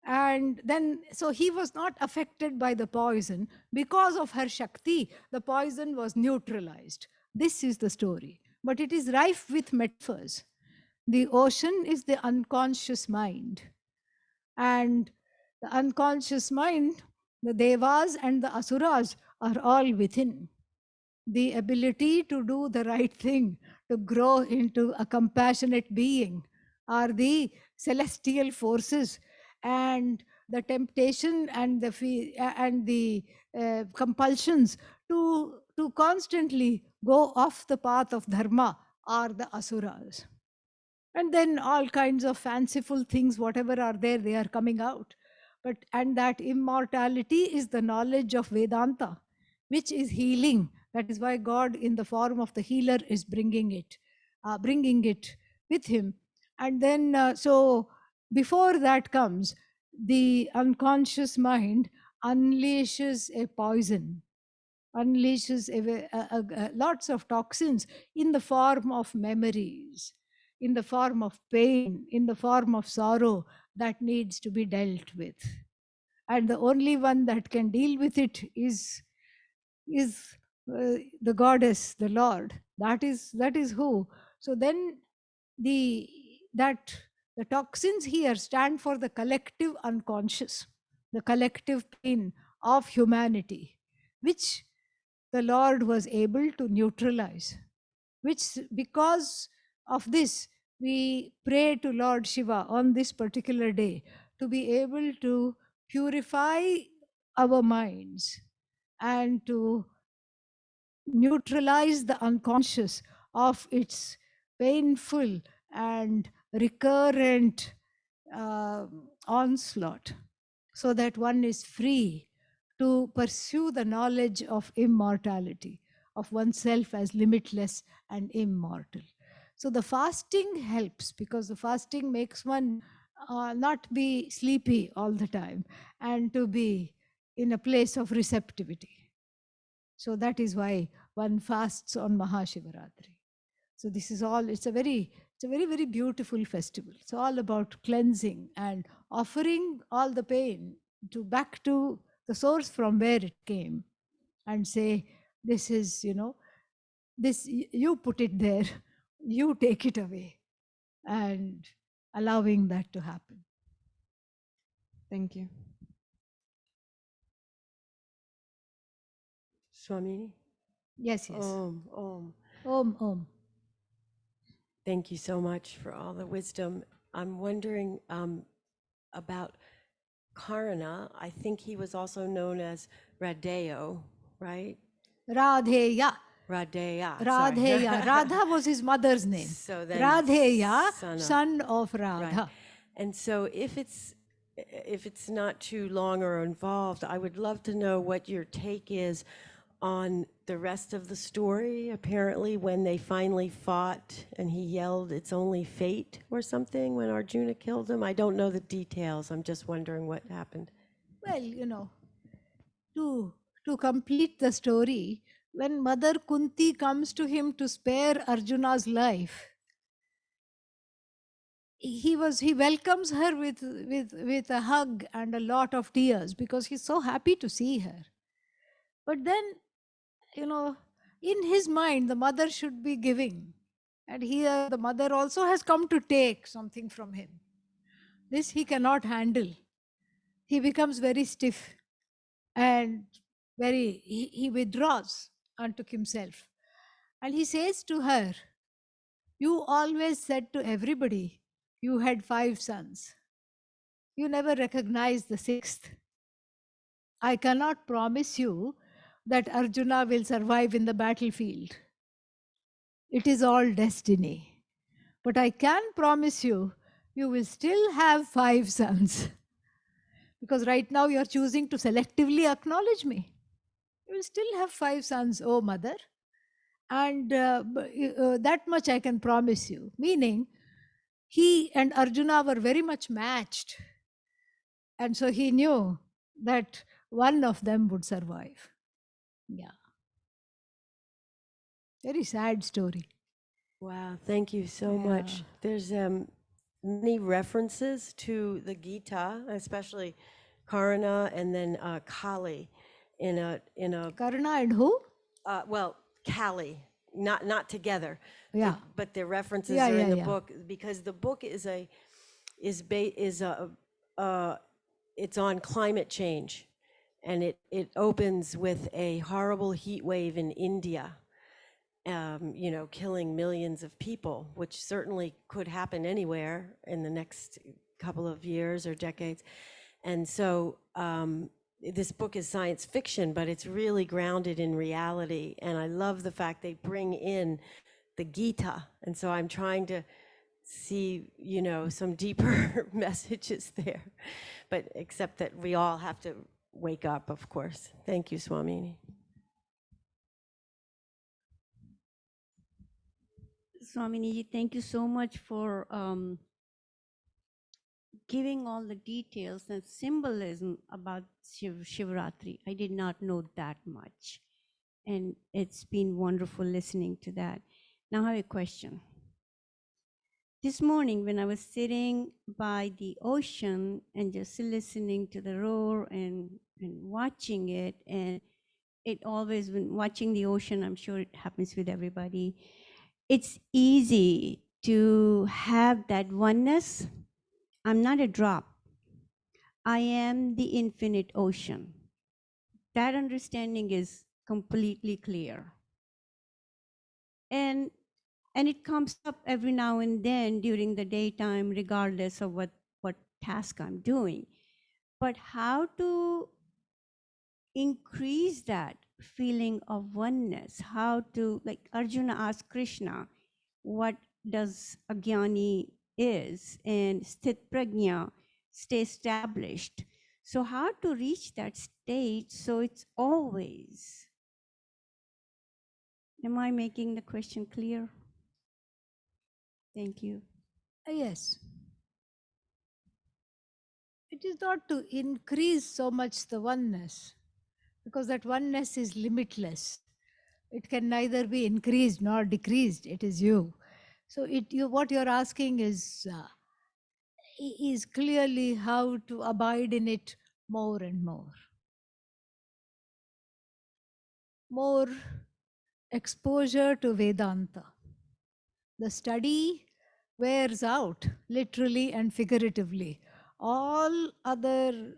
And then, so he was not affected by the poison. Because of her Shakti, the poison was neutralized. This is the story. But it is rife with metaphors. The ocean is the unconscious mind. And the unconscious mind, the devas and the asuras are all within. The ability to do the right thing, to grow into a compassionate being, are the celestial forces, and the temptation and the compulsions to constantly go off the path of dharma are the asuras. And then all kinds of fanciful things, whatever are there, they are coming out. And that immortality is the knowledge of Vedanta, which is healing. That is why God, in the form of the healer, is bringing it with him. And then, so before that comes, the unconscious mind unleashes a poison, unleashes lots of toxins in the form of memories, in the form of pain, in the form of sorrow that needs to be dealt with. And the only one that can deal with it is the goddess, the Lord. That is who. So then the toxins here stand for the collective unconscious, the collective pain of humanity, which the Lord was able to neutralize. Which, because of this, we pray to Lord Shiva on this particular day to be able to purify our minds and to neutralize the unconscious of its painful and recurrent onslaught, so that one is free to pursue the knowledge of immortality, of oneself as limitless and immortal. So the fasting helps, because the fasting makes one not be sleepy all the time and to be in a place of receptivity. So that is why one fasts on Mahashivaratri. So this is all, it's a very, very beautiful festival. It's all about cleansing and offering all the pain back to the source from where it came, and say, this is, this, you put it there, you take it away, and allowing that to happen. Thank you. Swamini? Yes. Om. Thank you so much for all the wisdom. I'm wondering about Karna. I think he was also known as Radeo, right? Radheya. Radheya. Radheya. Radha was his mother's name. So then Radheya, son of Radha. Right. And so if it's not too long or involved, I would love to know what your take is on the rest of the story? Apparently, when they finally fought and he yelled, "It's only fate," or something, when Arjuna killed him. I don't know the details. I'm just wondering what happened. Well, to complete the story, when Mother Kunti comes to him to spare Arjuna's life, he welcomes her with a hug and a lot of tears because he's so happy to see her. But then, in his mind, the mother should be giving, and here the mother also has come to take something from him. This he cannot handle. He becomes very stiff and he withdraws unto himself, and he says to her, "You always said to everybody you had 5 sons. You never recognized the 6th. I cannot promise you that Arjuna will survive in the battlefield. It is all destiny. But I can promise you, you will still have 5 sons. Because right now you are choosing to selectively acknowledge me. You will still have 5 sons, oh mother. And that much I can promise you." Meaning, he and Arjuna were very much matched. And so he knew that one of them would survive. Yeah. Very sad story. Wow, thank you so much. Yeah. There's many references to the Gita, especially Karna and then Kali in a Karna and who? well, Kali, not together. Yeah. But the references Yeah, are in yeah, the yeah. book because the book is it's on climate change, and it opens with a horrible heat wave in India, killing millions of people, which certainly could happen anywhere in the next couple of years or decades. And so this book is science fiction, but it's really grounded in reality. And I love the fact they bring in the Gita. And so I'm trying to see, some deeper messages there. But except that we all have to wake up, of course. Thank you, Swamini. Swamini, thank you so much for giving all the details and symbolism about Shivaratri. I did not know that much. And it's been wonderful listening to that. Now I have a question. This morning, when I was sitting by the ocean and just listening to the roar and watching it, and it always, when watching the ocean, I'm sure it happens with everybody, it's easy to have that oneness. I'm not a drop. I am the infinite ocean. That understanding is completely clear. And it comes up every now and then during the daytime, regardless of what task I'm doing. But how to increase that feeling of oneness? How to, like Arjuna asked Krishna, what does Agyani is, and Sthit Prajna, stay established. So how to reach that state so it's always? Am I making the question clear? Thank you. Yes. It is not to increase so much the oneness, because that oneness is limitless. It can neither be increased nor decreased. It is you. So what you're asking is clearly how to abide in it more and more. More exposure to Vedanta. The study wears out, literally and figuratively, all other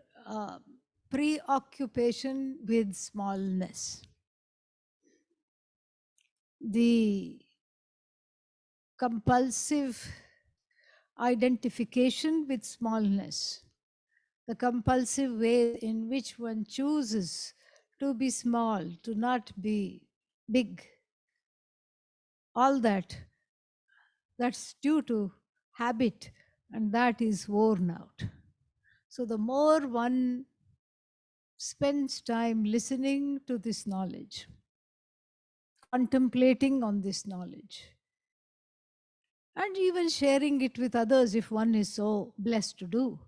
preoccupation with smallness. The compulsive identification with smallness, the compulsive way in which one chooses to be small, to not be big, all that's due to habit, and that is worn out. So the more one spends time listening to this knowledge, contemplating on this knowledge, and even sharing it with others if one is so blessed to do.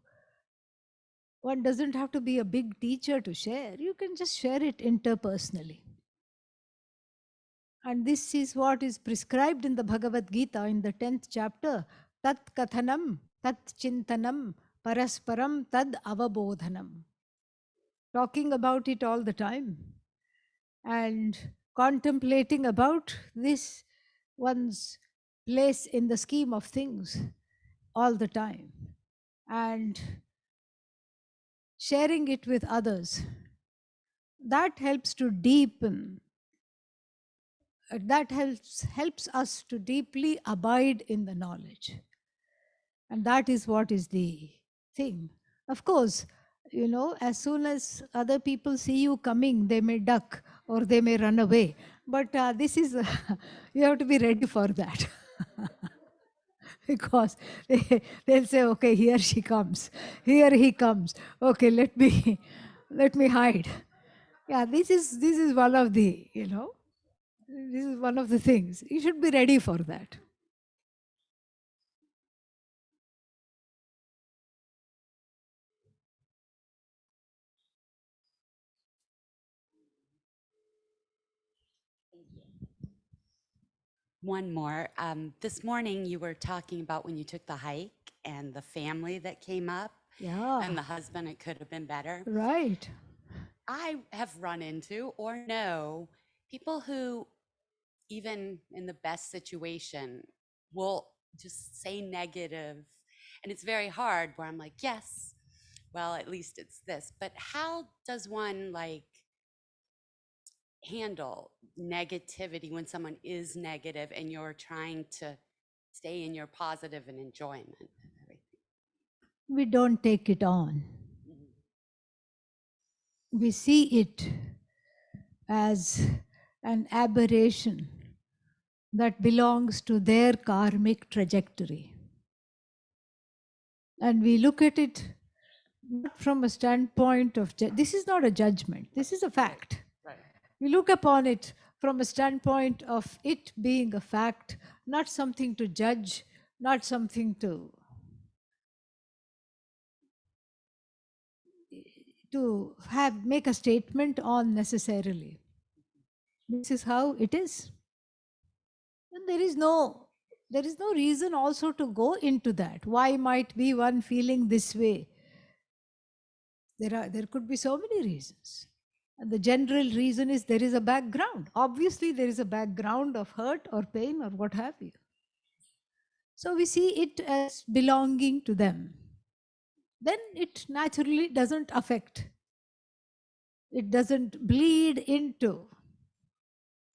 One doesn't have to be a big teacher to share. You can just share it interpersonally. And this is what is prescribed in the Bhagavad Gita in the 10th chapter. Tat kathanam, tat chintanam, parasparam tad avabodhanam. Talking about it all the time and contemplating about this one's place in the scheme of things all the time, and sharing it with others. That helps to deepen, that helps us to deeply abide in the knowledge. And that is what is the thing. Of course, as soon as other people see you coming, they may duck or they may run away. But this is, you have to be ready for that. Because they'll say, okay, here she comes, here he comes. Okay, let me hide. Yeah, this is one of the, this is one of the things. You should be ready for that. One more. This morning you were talking about when you took the hike and the family that came up Yeah. and the husband, it could have been better. Right. I have run into or know people who, even in the best situation, will just say negative. And it's very hard where I'm like, yes, well, at least it's this. But how does one handle negativity when someone is negative and you're trying to stay in your positive and enjoyment of everything? We don't take it on. We see it as an aberration that belongs to their karmic trajectory. And we look at it not from a standpoint of, this is not a judgment, this is a fact. Right. We look upon it from a standpoint of it being a fact, not something to judge, not something to make a statement on necessarily. This is how it is. And there is no reason also to go into that. Why might be one feeling this way? There could be so many reasons. And the general reason is there is a background. Obviously, there is a background of hurt or pain or what have you. So we see it as belonging to them. Then it naturally doesn't affect. It doesn't bleed into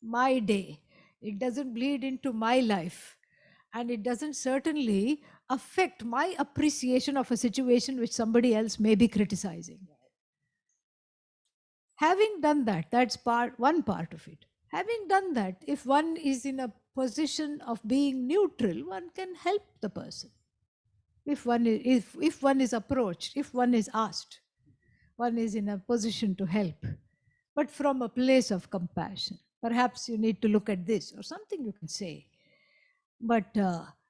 my day. It doesn't bleed into my life. And it doesn't certainly affect my appreciation of a situation which somebody else may be criticizing. Having done that, that's one part of it. Having done that, if one is in a position of being neutral, one can help the person. If one is approached, if one is asked, one is in a position to help, but from a place of compassion. Perhaps you need to look at this or something you can say. But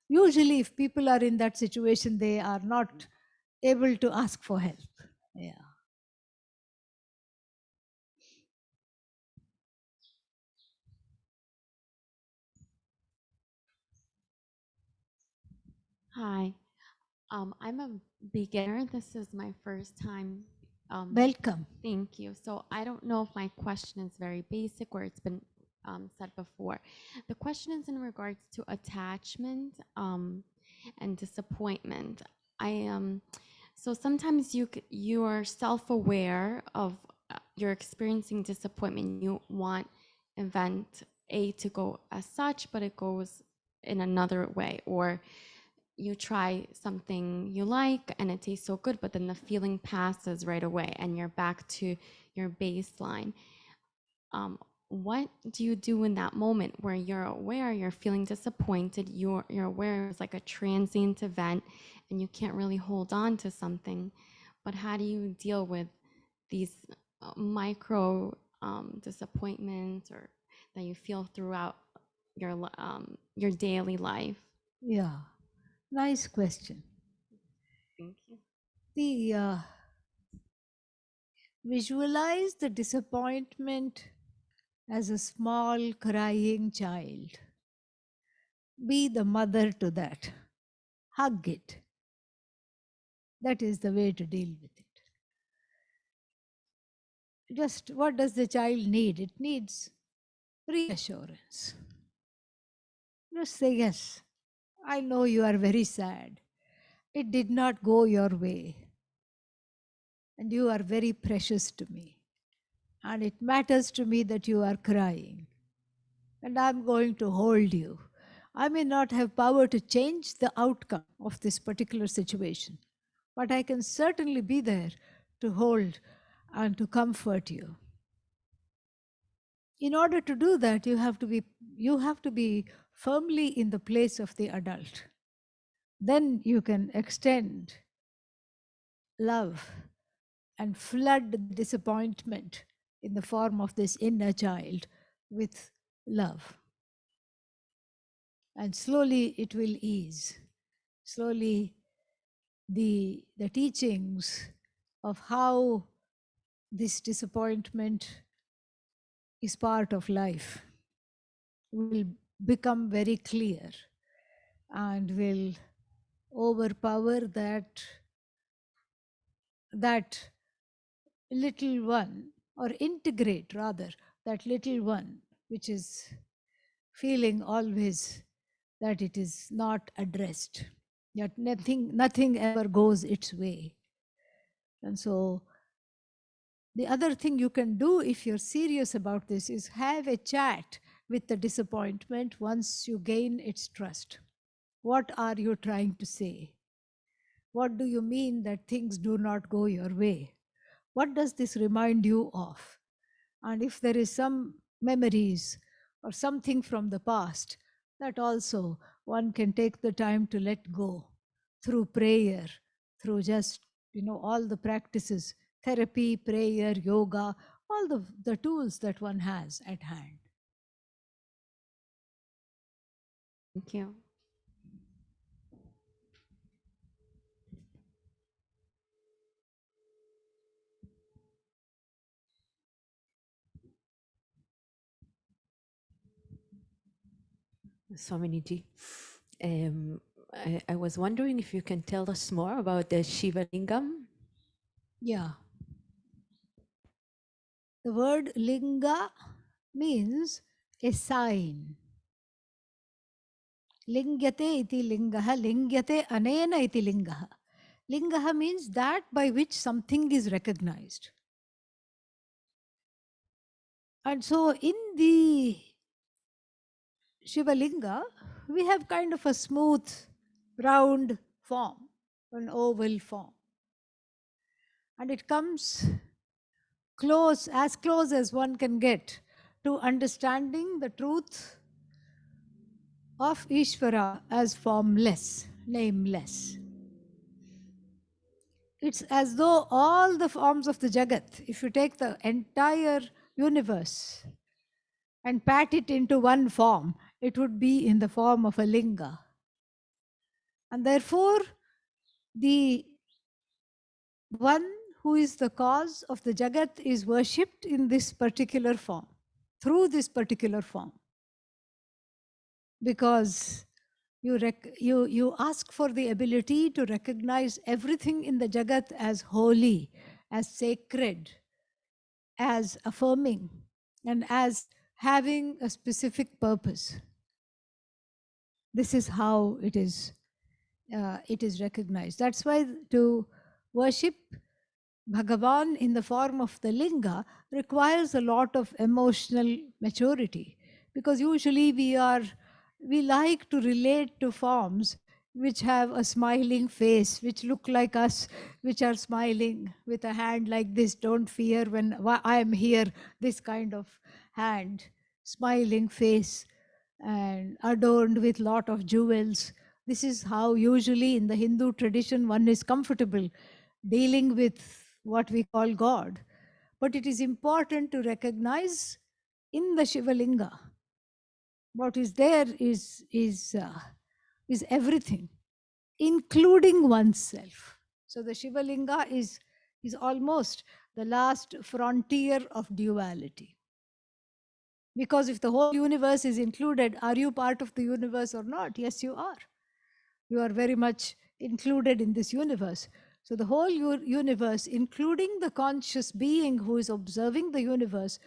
usually if people are in that situation, they are not able to ask for help. Yeah. Hi, I'm a beginner. This is my first time. Welcome. Thank you. So I don't know if my question is very basic or it's been said before. The question is in regards to attachment and disappointment. So sometimes you are self-aware of you're experiencing disappointment. You want event A to go as such, but it goes in another way, or you try something you like and it tastes so good, but then the feeling passes right away and you're back to your baseline. What do you do in that moment where you're aware you're feeling disappointed, you're aware it's like a transient event and you can't really hold on to something, but how do you deal with these micro disappointments or that you feel throughout your daily life? Yeah, nice question. Thank you. The visualize the disappointment as a small crying child. Be the mother to that. Hug it. That is the way to deal with it. Just what does the child need? It needs reassurance. Just say, yes, I know you are very sad. It did not go your way. And you are very precious to me. And it matters to me that you are crying. And I'm going to hold you. I may not have power to change the outcome of this particular situation, but I can certainly be there to hold and to comfort you. In order to do that, you have to be firmly in the place of the adult. Then you can extend love and flood the disappointment in the form of this inner child with love. And slowly it will ease. Slowly the teachings of how this disappointment is part of life will become very clear and will overpower that little one, or integrate rather that little one which is feeling always that it is not addressed, that nothing ever goes its way. And so the other thing you can do if you're serious about this is have a chat with the disappointment once you gain its trust. What are you trying to say? What do you mean that things do not go your way? What does this remind you of? And if there is some memories or something from the past, that also one can take the time to let go through prayer, through just, all the practices, therapy, prayer, yoga, all the tools that one has at hand. Thank you. Swaminiji, I was wondering if you can tell us more about the Shiva Lingam. Yeah. The word linga means a sign. Lingyate iti lingaha, lingyate anena iti lingaha. Lingaha means that by which something is recognized. And so in the Shiva Linga, we have kind of a smooth, round form, an oval form. And it comes close as one can get to understanding the truth of Ishvara as formless, nameless. It's as though all the forms of the Jagat, if you take the entire universe and pat it into one form, it would be in the form of a linga. And therefore, the one who is the cause of the Jagat is worshipped in this particular form, through this particular form. Because you ask for the ability to recognize everything in the Jagat as holy, as sacred, as affirming, and as having a specific purpose. This is how it is recognized. That's why to worship Bhagavan in the form of the linga requires a lot of emotional maturity, because usually we like to relate to forms which have a smiling face, which look like us, which are smiling with a hand like this, don't fear when I am here, this kind of hand, smiling face, and adorned with lot of jewels. This is how usually in the Hindu tradition one is comfortable dealing with what we call God. But it is important to recognize in the Shivalinga, what is there is everything, including oneself. So the Shivalinga is almost the last frontier of duality. Because if the whole universe is included, are you part of the universe or not? Yes, you are. You are very much included in this universe. So the whole universe, including the conscious being who is observing the universe,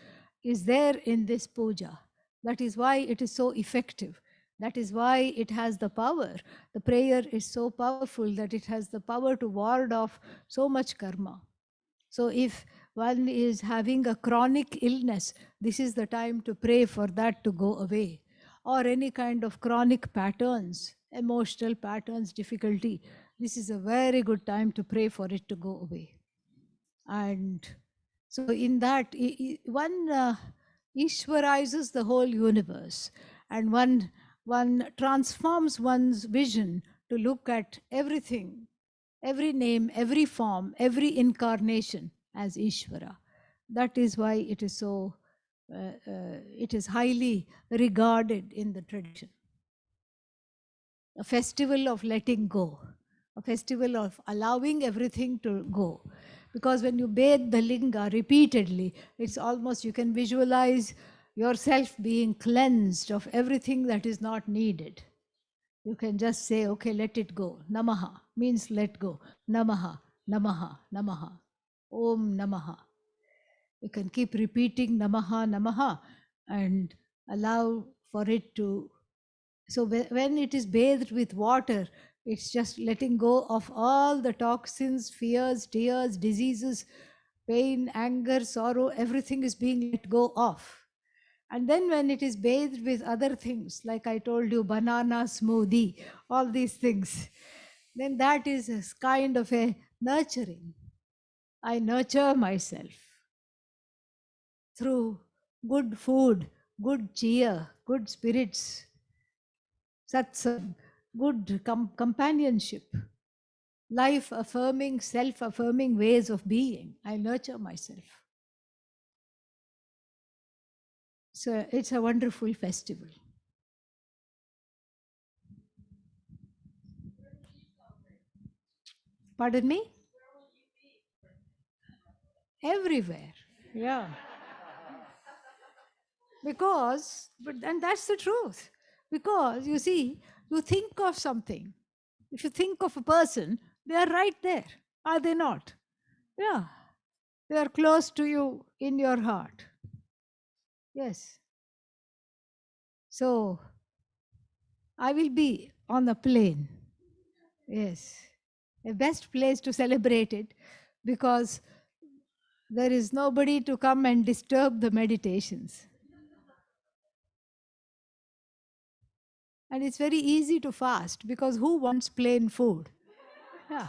is there in this puja. That is why it is so effective. That is why it has the power. The prayer is so powerful that it has the power to ward off so much karma. So if one is having a chronic illness, this is the time to pray for that to go away. Or any kind of chronic patterns, emotional patterns, difficulty, this is a very good time to pray for it to go away. And so in that, one Ishwarizes the whole universe, and one transforms one's vision to look at everything, every name, every form, every incarnation as Ishvara. That is why it is so, it is highly regarded in the tradition. A festival of letting go, a festival of allowing everything to go. Because when you bathe the linga repeatedly, it's almost, you can visualize yourself being cleansed of everything that is not needed. You can just say, okay, let it go. Namaha means let go. Namaha, namaha, namaha. Om namaha. You can keep repeating namaha, namaha, and allow for it to. So when it is bathed with water, it's just letting go of all the toxins, fears, tears, diseases, pain, anger, sorrow, everything is being let go of. And then when it is bathed with other things, like I told you, banana smoothie, all these things, then that is a kind of a nurturing. I nurture myself through good food, good cheer, good spirits, satsang, good companionship, life affirming, self affirming ways of being. I nurture myself. So it's a wonderful festival. Pardon me? Everywhere. Yeah. Because, and that's the truth. Because you see, you think of something. If you think of a person, they are right there, are they not? Yeah. They are close to you in your heart. Yes. So, I will be on the plane. Yes. The best place to celebrate it, because there is nobody to come and disturb the meditations. And it's very easy to fast, because who wants plain food? Yeah.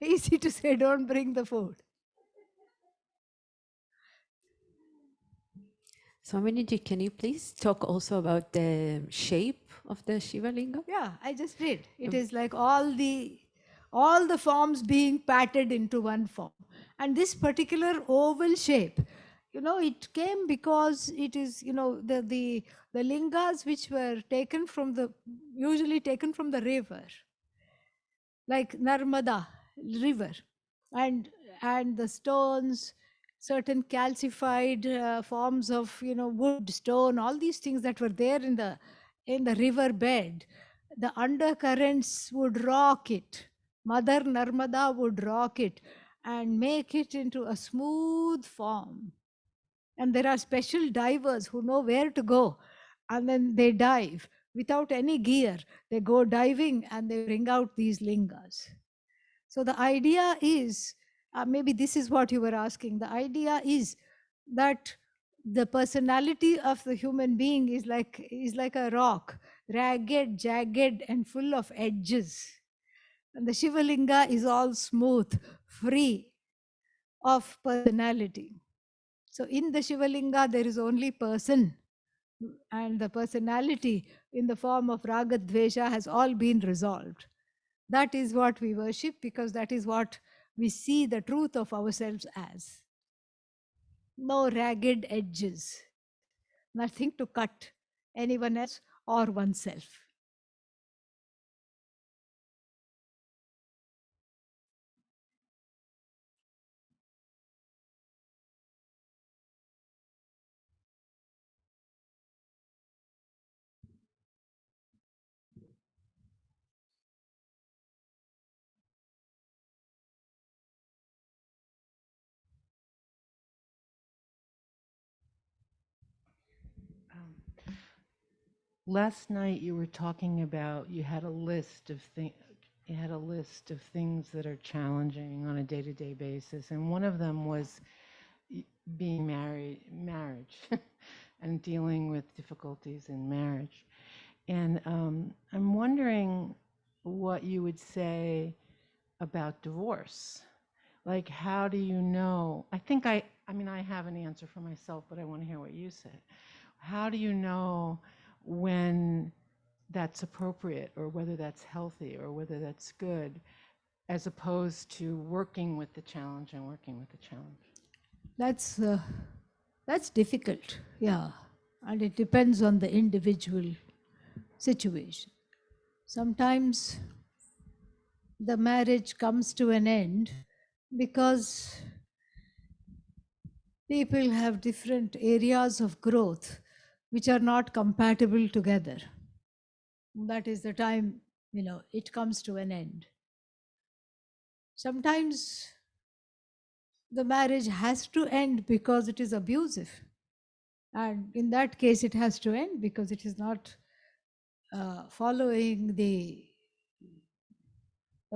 Easy to say, don't bring the food. Swaminiji, can you please talk also about the shape of the Shiva Linga? Yeah, I just did. It is like all the forms being patted into one form. And this particular oval shape, it came because it is, the lingas which were taken from usually taken from the river, like Narmada river, and the stones, certain calcified forms of wood, stone, all these things that were there in the river bed, the undercurrents would rock it. Mother Narmada would rock it and make it into a smooth form. And there are special divers who know where to go, and then they dive without any gear. They go diving and they bring out these lingas. So the idea is, maybe this is what you were asking. The idea is that the personality of the human being is like a rock, ragged, jagged, and full of edges. And the Shivalinga is all smooth, free of personality. So in the Shivalinga, there is only person, and the personality in the form of raga dvesha has all been resolved. That is what we worship, because that is what we see the truth of ourselves as. no ragged edges, nothing to cut anyone else or oneself. Um, Last night you were talking about you had a list of things. You had a list of things that are challenging on a day-to-day basis, and one of them was being marriage, and dealing with difficulties in marriage. And I'm wondering what you would say about divorce. Like, how do you know? I mean, I have an answer for myself, but I want to hear what you said. How do you know when that's appropriate, or whether that's healthy, or whether that's good, as opposed to working with the challenge and working with the challenge? That's difficult, yeah, and it depends on the individual situation. Sometimes the marriage comes to an end because people have different areas of growth which are not compatible together. That is the time, it comes to an end. Sometimes the marriage has to end because it is abusive. And in that case, it has to end because it is not following the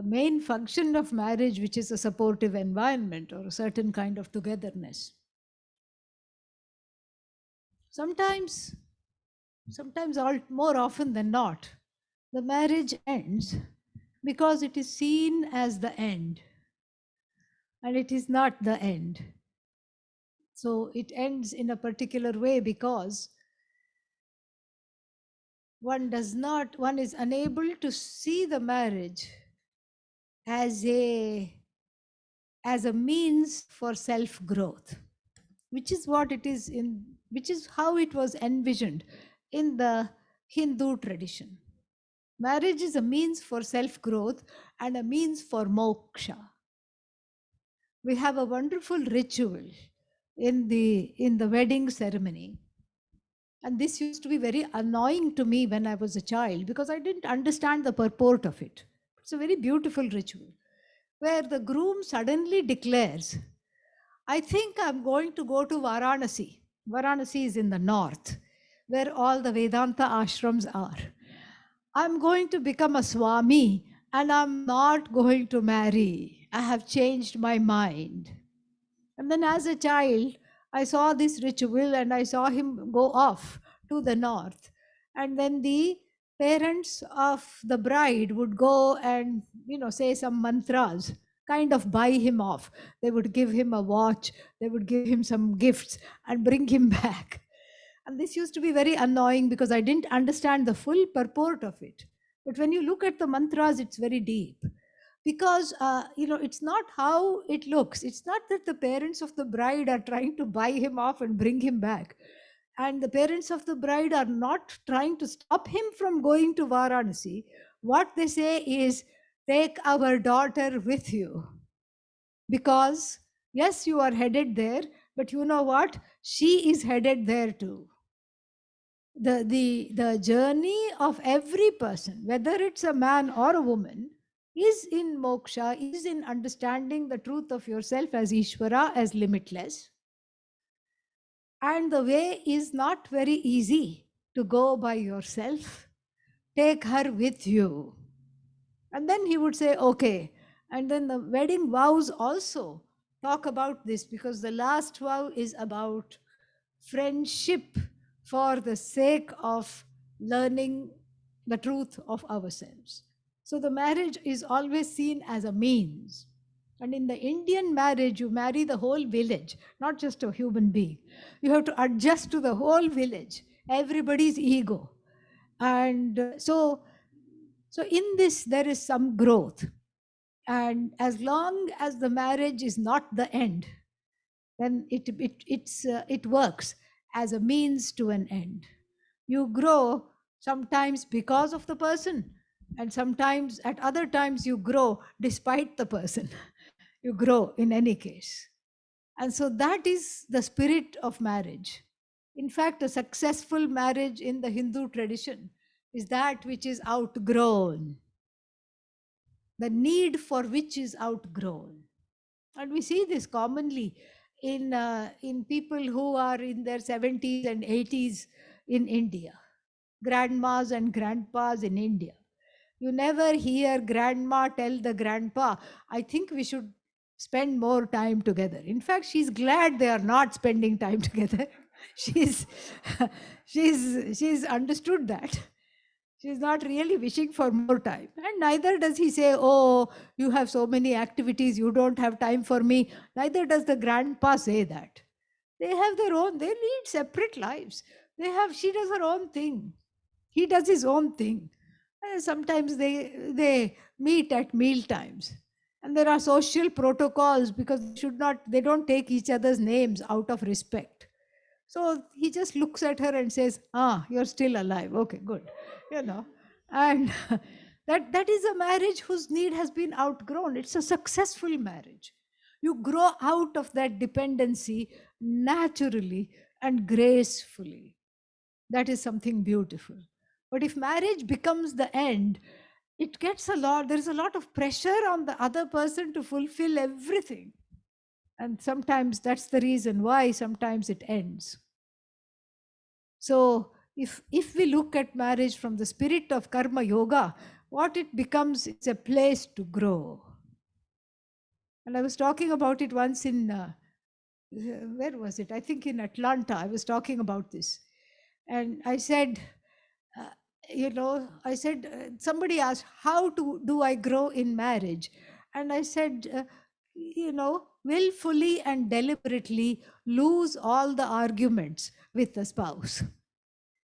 main function of marriage, which is a supportive environment or a certain kind of togetherness. Sometimes more often than not, the marriage ends because it is seen as the end, and it is not the end. So it ends in a particular way because one is unable to see the marriage as a means for self growth, which is how it was envisioned in the Hindu tradition. Marriage is a means for self growth and a means for moksha. We have a wonderful ritual in the wedding ceremony, and this used to be very annoying to me when I was a child because I didn't understand the purport of it. It's a very beautiful ritual where the groom suddenly declares, I think I'm going to go to Varanasi. Varanasi is in the north, where all the Vedanta ashrams are. I'm going to become a Swami and I'm not going to marry. I have changed my mind. And then as a child, I saw this ritual and I saw him go off to the north. And then the parents of the bride would go and, say some mantras, kind of buy him off. They would give him a watch, they would give him some gifts and bring him back. And this used to be very annoying because I didn't understand the full purport of it. But when you look at the mantras, it's very deep because it's not how it looks. It's not that the parents of the bride are trying to buy him off and bring him back, and the parents of the bride are not trying to stop him from going to Varanasi. What they say is, take our daughter with you, because yes, you are headed there, but you know what, she is headed there too. The journey of every person, whether it's a man or a woman, is in moksha, is in understanding the truth of yourself as Ishvara, as limitless. And the way is not very easy to go by yourself. Take her with you. And then he would say, okay. And then the wedding vows also talk about this, because the last vow is about friendship for the sake of learning the truth of ourselves. So the marriage is always seen as a means. And in the Indian marriage, you marry the whole village, not just a human being. You have to adjust to the whole village, everybody's ego. And so in this, there is some growth. And as long as the marriage is not the end, then it works as a means to an end. You grow sometimes because of the person, and sometimes at other times you grow despite the person. You grow in any case. And so that is the spirit of marriage. In fact, a successful marriage in the Hindu tradition is that which is outgrown, the need for which is outgrown. And we see this commonly in people who are in their 70s and 80s in India, grandmas and grandpas in India. You never hear grandma tell the grandpa, I think we should spend more time together. In fact, she's glad they are not spending time together. she's she's understood that. She's not really wishing for more time. And neither does he say, oh, you have so many activities, you don't have time for me. Neither does the grandpa say that. They have their own, they lead separate lives. She does her own thing. He does his own thing. And sometimes they meet at meal times. And there are social protocols because they don't take each other's names out of respect. So he just looks at her and says, you're still alive. Okay, good. And that is a marriage whose need has been outgrown. It's a successful marriage. You grow out of that dependency naturally and gracefully. That is something beautiful. But if marriage becomes the end, there's a lot of pressure on the other person to fulfill everything. And sometimes that's the reason why sometimes it ends. So if we look at marriage from the spirit of karma yoga, what it becomes is a place to grow. And I was talking about it once in, where was it? I think in Atlanta, I was talking about this. And I said, somebody asked, how do I grow in marriage? And I said, willfully and deliberately lose all the arguments with the spouse.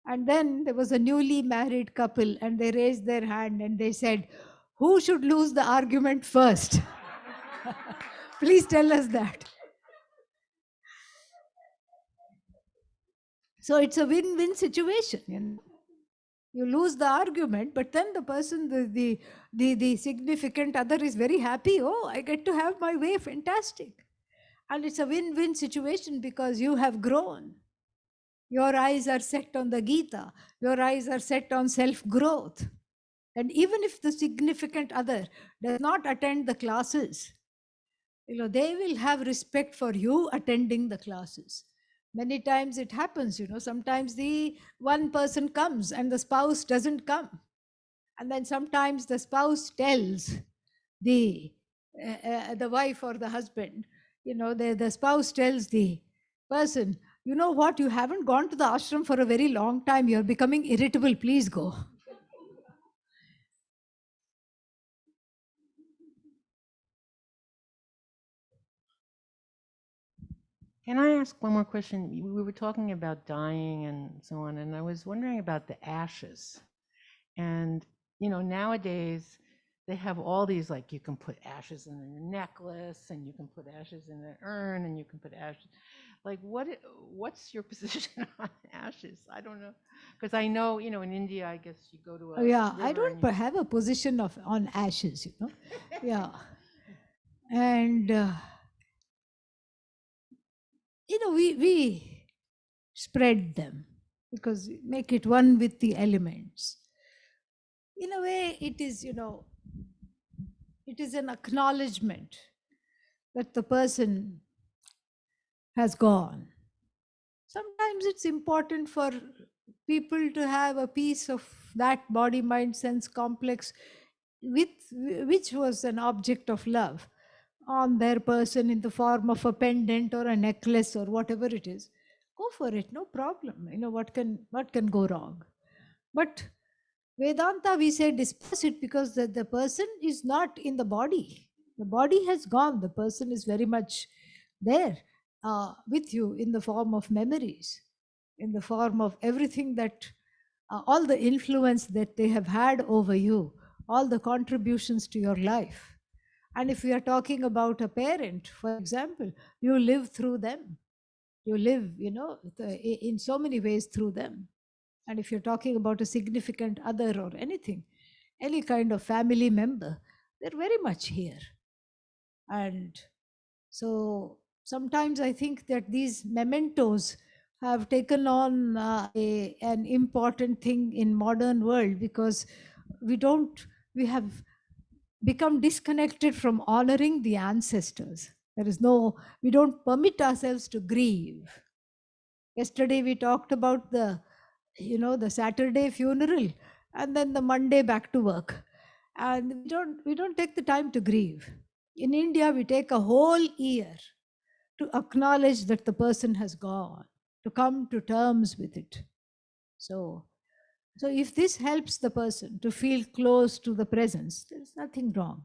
And then there was a newly married couple and they raised their hand and they said, who should lose the argument first? Please tell us that. So it's a win-win situation. You lose the argument, but then the person, the significant other is very happy. Oh, I get to have my way, fantastic. And it's a win-win situation because you have grown. Your eyes are set on the Gita. Your eyes are set on self-growth. And even if the significant other does not attend the classes, they will have respect for you attending the classes. Many times it happens, sometimes the one person comes and the spouse doesn't come. And then sometimes the spouse tells the wife or the husband, the spouse tells the person, you know what, you haven't gone to the ashram for a very long time. You're becoming irritable. Please go. Can I ask one more question? We were talking about dying and so on, and I was wondering about the ashes. And, nowadays they have all these, like, you can put ashes in a necklace and you can put ashes in an urn and you can put ashes. Like, what's your position on ashes? I don't know. Because I know, in India, I guess you go to a river I don't have a position on ashes, Yeah. And, we spread them because we make it one with the elements. In a way, it is an acknowledgement that the person has gone. Sometimes it's important for people to have a piece of that body, mind, sense complex which was an object of love on their person in the form of a pendant or a necklace or whatever it is. Go for it, no problem. What can go wrong? But Vedanta, we say disperse it because the person is not in the body. The body has gone. The person is very much there with you in the form of memories, in the form of everything that, all the influence that they have had over you, all the contributions to your life. And if we are talking about a parent, for example, you live through them. You live, in so many ways through them. And if you're talking about a significant other or anything, any kind of family member, they're very much here. And so sometimes I think that these mementos have taken on an important thing in modern world, because we have become disconnected from honoring the ancestors. We don't permit ourselves to grieve. Yesterday we talked about the Saturday funeral, and then the Monday back to work. And we don't take the time to grieve. In India, we take a whole year to acknowledge that the person has gone, to come to terms with it. So if this helps the person to feel close to the presence, there's nothing wrong.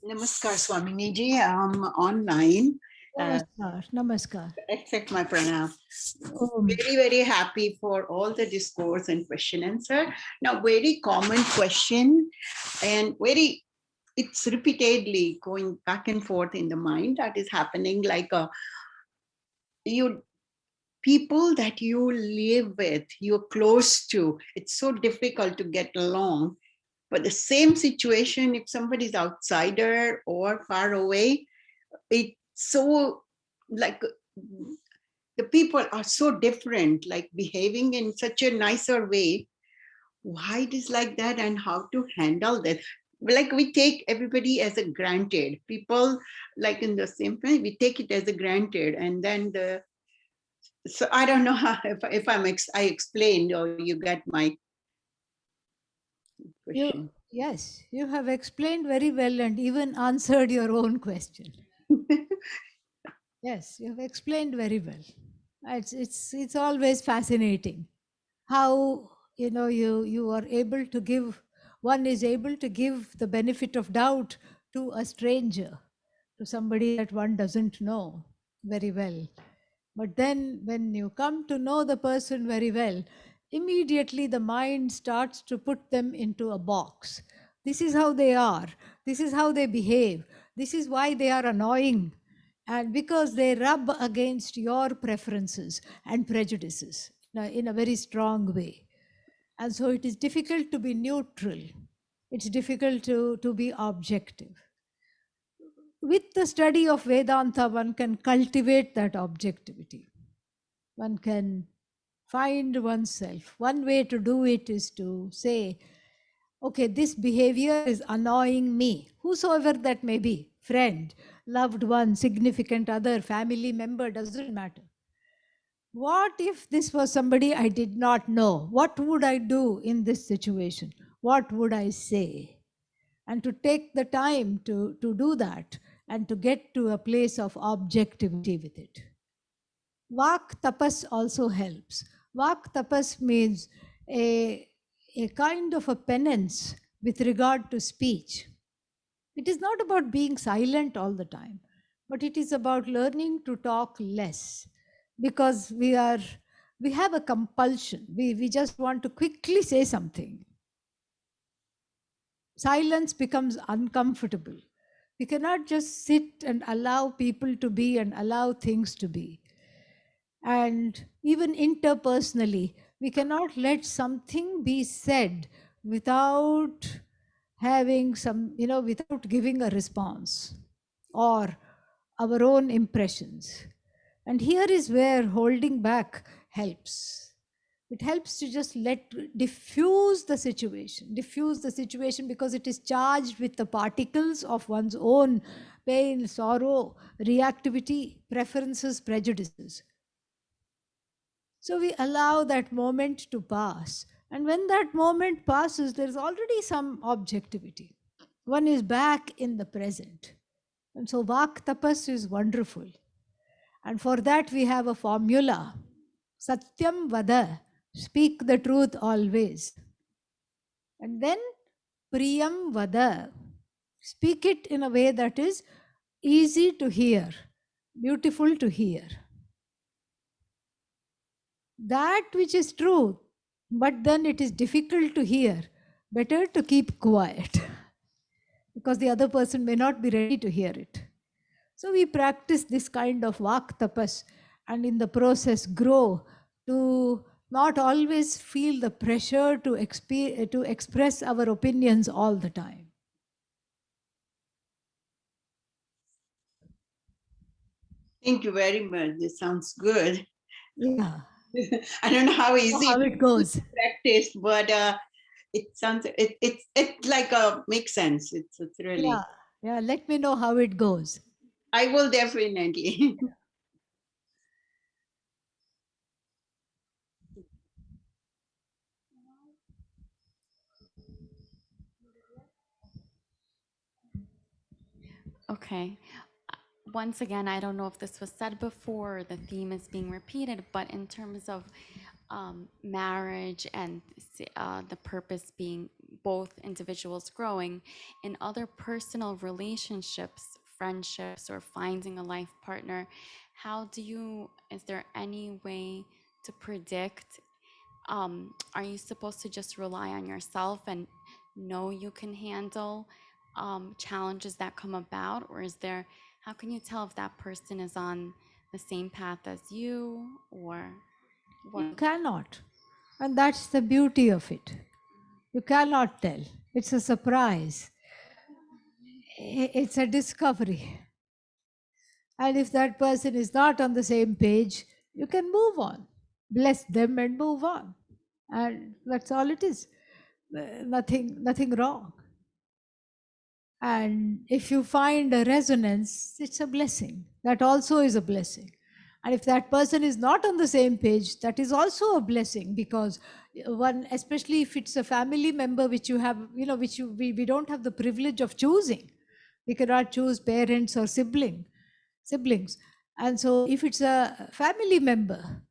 Namaskar, Swamini ji. I'm online. Namaskar. Accept my pranam. Om. Very, very happy for all the discourse and question answer. Now, very common question, and it's repeatedly going back and forth in the mind that is happening, like people that you live with, you're close to, it's so difficult to get along. But the same situation, if somebody's outsider or far away, it's so like the people are so different, like behaving in such a nicer way. Why it is like that, and how to handle that? Like we take everybody as a granted. People, like in the same way, we take it as a granted, and then so I don't know how, if I explained or you get my question. Yes, you have explained very well and even answered your own question. Yes, you have explained very well. It's always fascinating how you are able to give, one is able to give the benefit of doubt to a stranger, to somebody that one doesn't know very well. But then when you come to know the person very well, immediately the mind starts to put them into a box. This is how they are, this is how they behave, this is why they are annoying, and because they rub against your preferences and prejudices in a very strong way. And so it is difficult to be neutral. It's difficult to be objective. With the study of Vedanta, one can cultivate that objectivity. One can find oneself. One way to do it is to say, okay, this behavior is annoying me, whosoever that may be, friend, loved one, significant other, family member, doesn't matter. What if this was somebody I did not know? What would I do in this situation? What would I say? And to take the time to do that and to get to a place of objectivity with it. Vak tapas also helps. Vak tapas means a kind of a penance with regard to speech. It is not about being silent all the time, but it is about learning to talk less, because we have a compulsion. We just want to quickly say something. Silence becomes uncomfortable. We cannot just sit and allow people to be and allow things to be. And even interpersonally, we cannot let something be said without having without giving a response or our own impressions. And here is where holding back helps. It helps to just diffuse the situation because it is charged with the particles of one's own pain, sorrow, reactivity, preferences, prejudices. So we allow that moment to pass. And when that moment passes, there's already some objectivity. One is back in the present. And so Vak Tapas is wonderful. And for that we have a formula. Satyam Vada. Speak the truth always. And then Priyam Vada. Speak it in a way that is easy to hear, beautiful to hear. that which is true, but then it is difficult to hear, better to keep quiet because the other person may not be ready to hear it. So we practice this kind of vak tapas and in the process grow to not always feel the pressure to express our opinions all the time. Thank you very much. This sounds good. Yeah. I don't know how easy How it goes. to practice, but it sounds it like makes sense. It's really. Yeah. Let me know how it goes. I will definitely. Okay. Once again, I don't know if this was said before, or the theme is being repeated, but in terms of marriage and the purpose being both individuals growing, in other personal relationships, friendships, or finding a life partner, is there any way to predict? Are you supposed to just rely on yourself and know you can handle challenges that come about? Or how can you tell if that person is on the same path as you or what? You cannot. And that's the beauty of it. You cannot tell. It's a surprise. It's a discovery. And if that person is not on the same page, you can move on. Bless them and move on. And that's all it is. Nothing wrong. And if you find a resonance, it's a blessing. That also is a blessing. And if that person is not on the same page, that is also a blessing, because one, especially if it's a family member which you have, we don't have the privilege of choosing. We cannot choose parents or siblings. And so if it's a family member,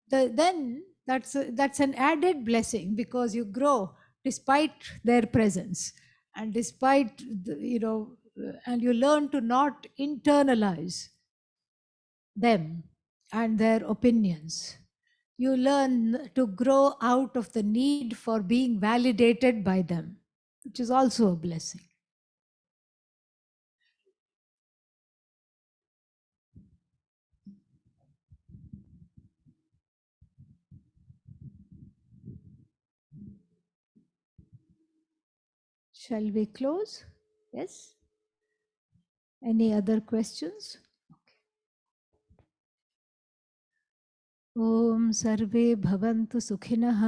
then that's an added blessing, because you grow despite their presence and despite and you learn to not internalize them and their opinions. You learn to grow out of the need for being validated by them, which is also a blessing. Shall we close? Yes? Any other questions? ॐ सर्वे भवन्तु सुखिनः,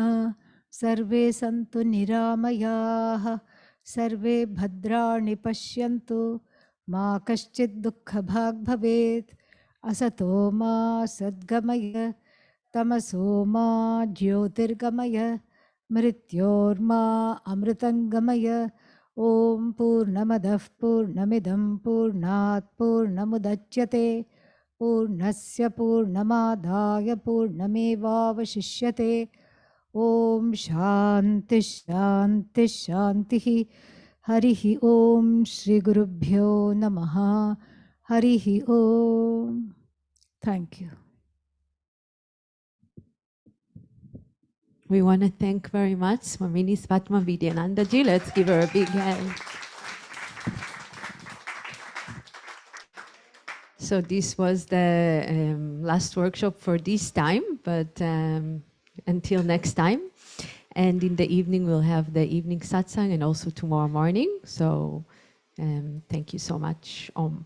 सर्वे सन्तु निरामयाः, सर्वे भद्राणि पश्यन्तु, मा कश्चित् दुःखभाग् भवेत्। असतो मा सद्गमय, तमसो मा ज्योतिर्गमय, मृत्योर्मा अमृतङ्गमय। ॐ पूर्णमदः पूर्णमिदं पूर्णात् पूर्णमुदच्यते, पूर्णस्य पूर्णमादाय पूर्णमेवावशिष्यते। ॐ शान्ति शान्ति शान्तिः। हरिः ॐ श्रीगुरुभ्यो नमः। हरिः ॐ। Thank you. We want to thank very much Swamini Svatmavidyananda ji. Let's give her a big hand. So this was the last workshop for this time, but until next time. And in the evening, we'll have the evening satsang and also tomorrow morning. So thank you so much. Om.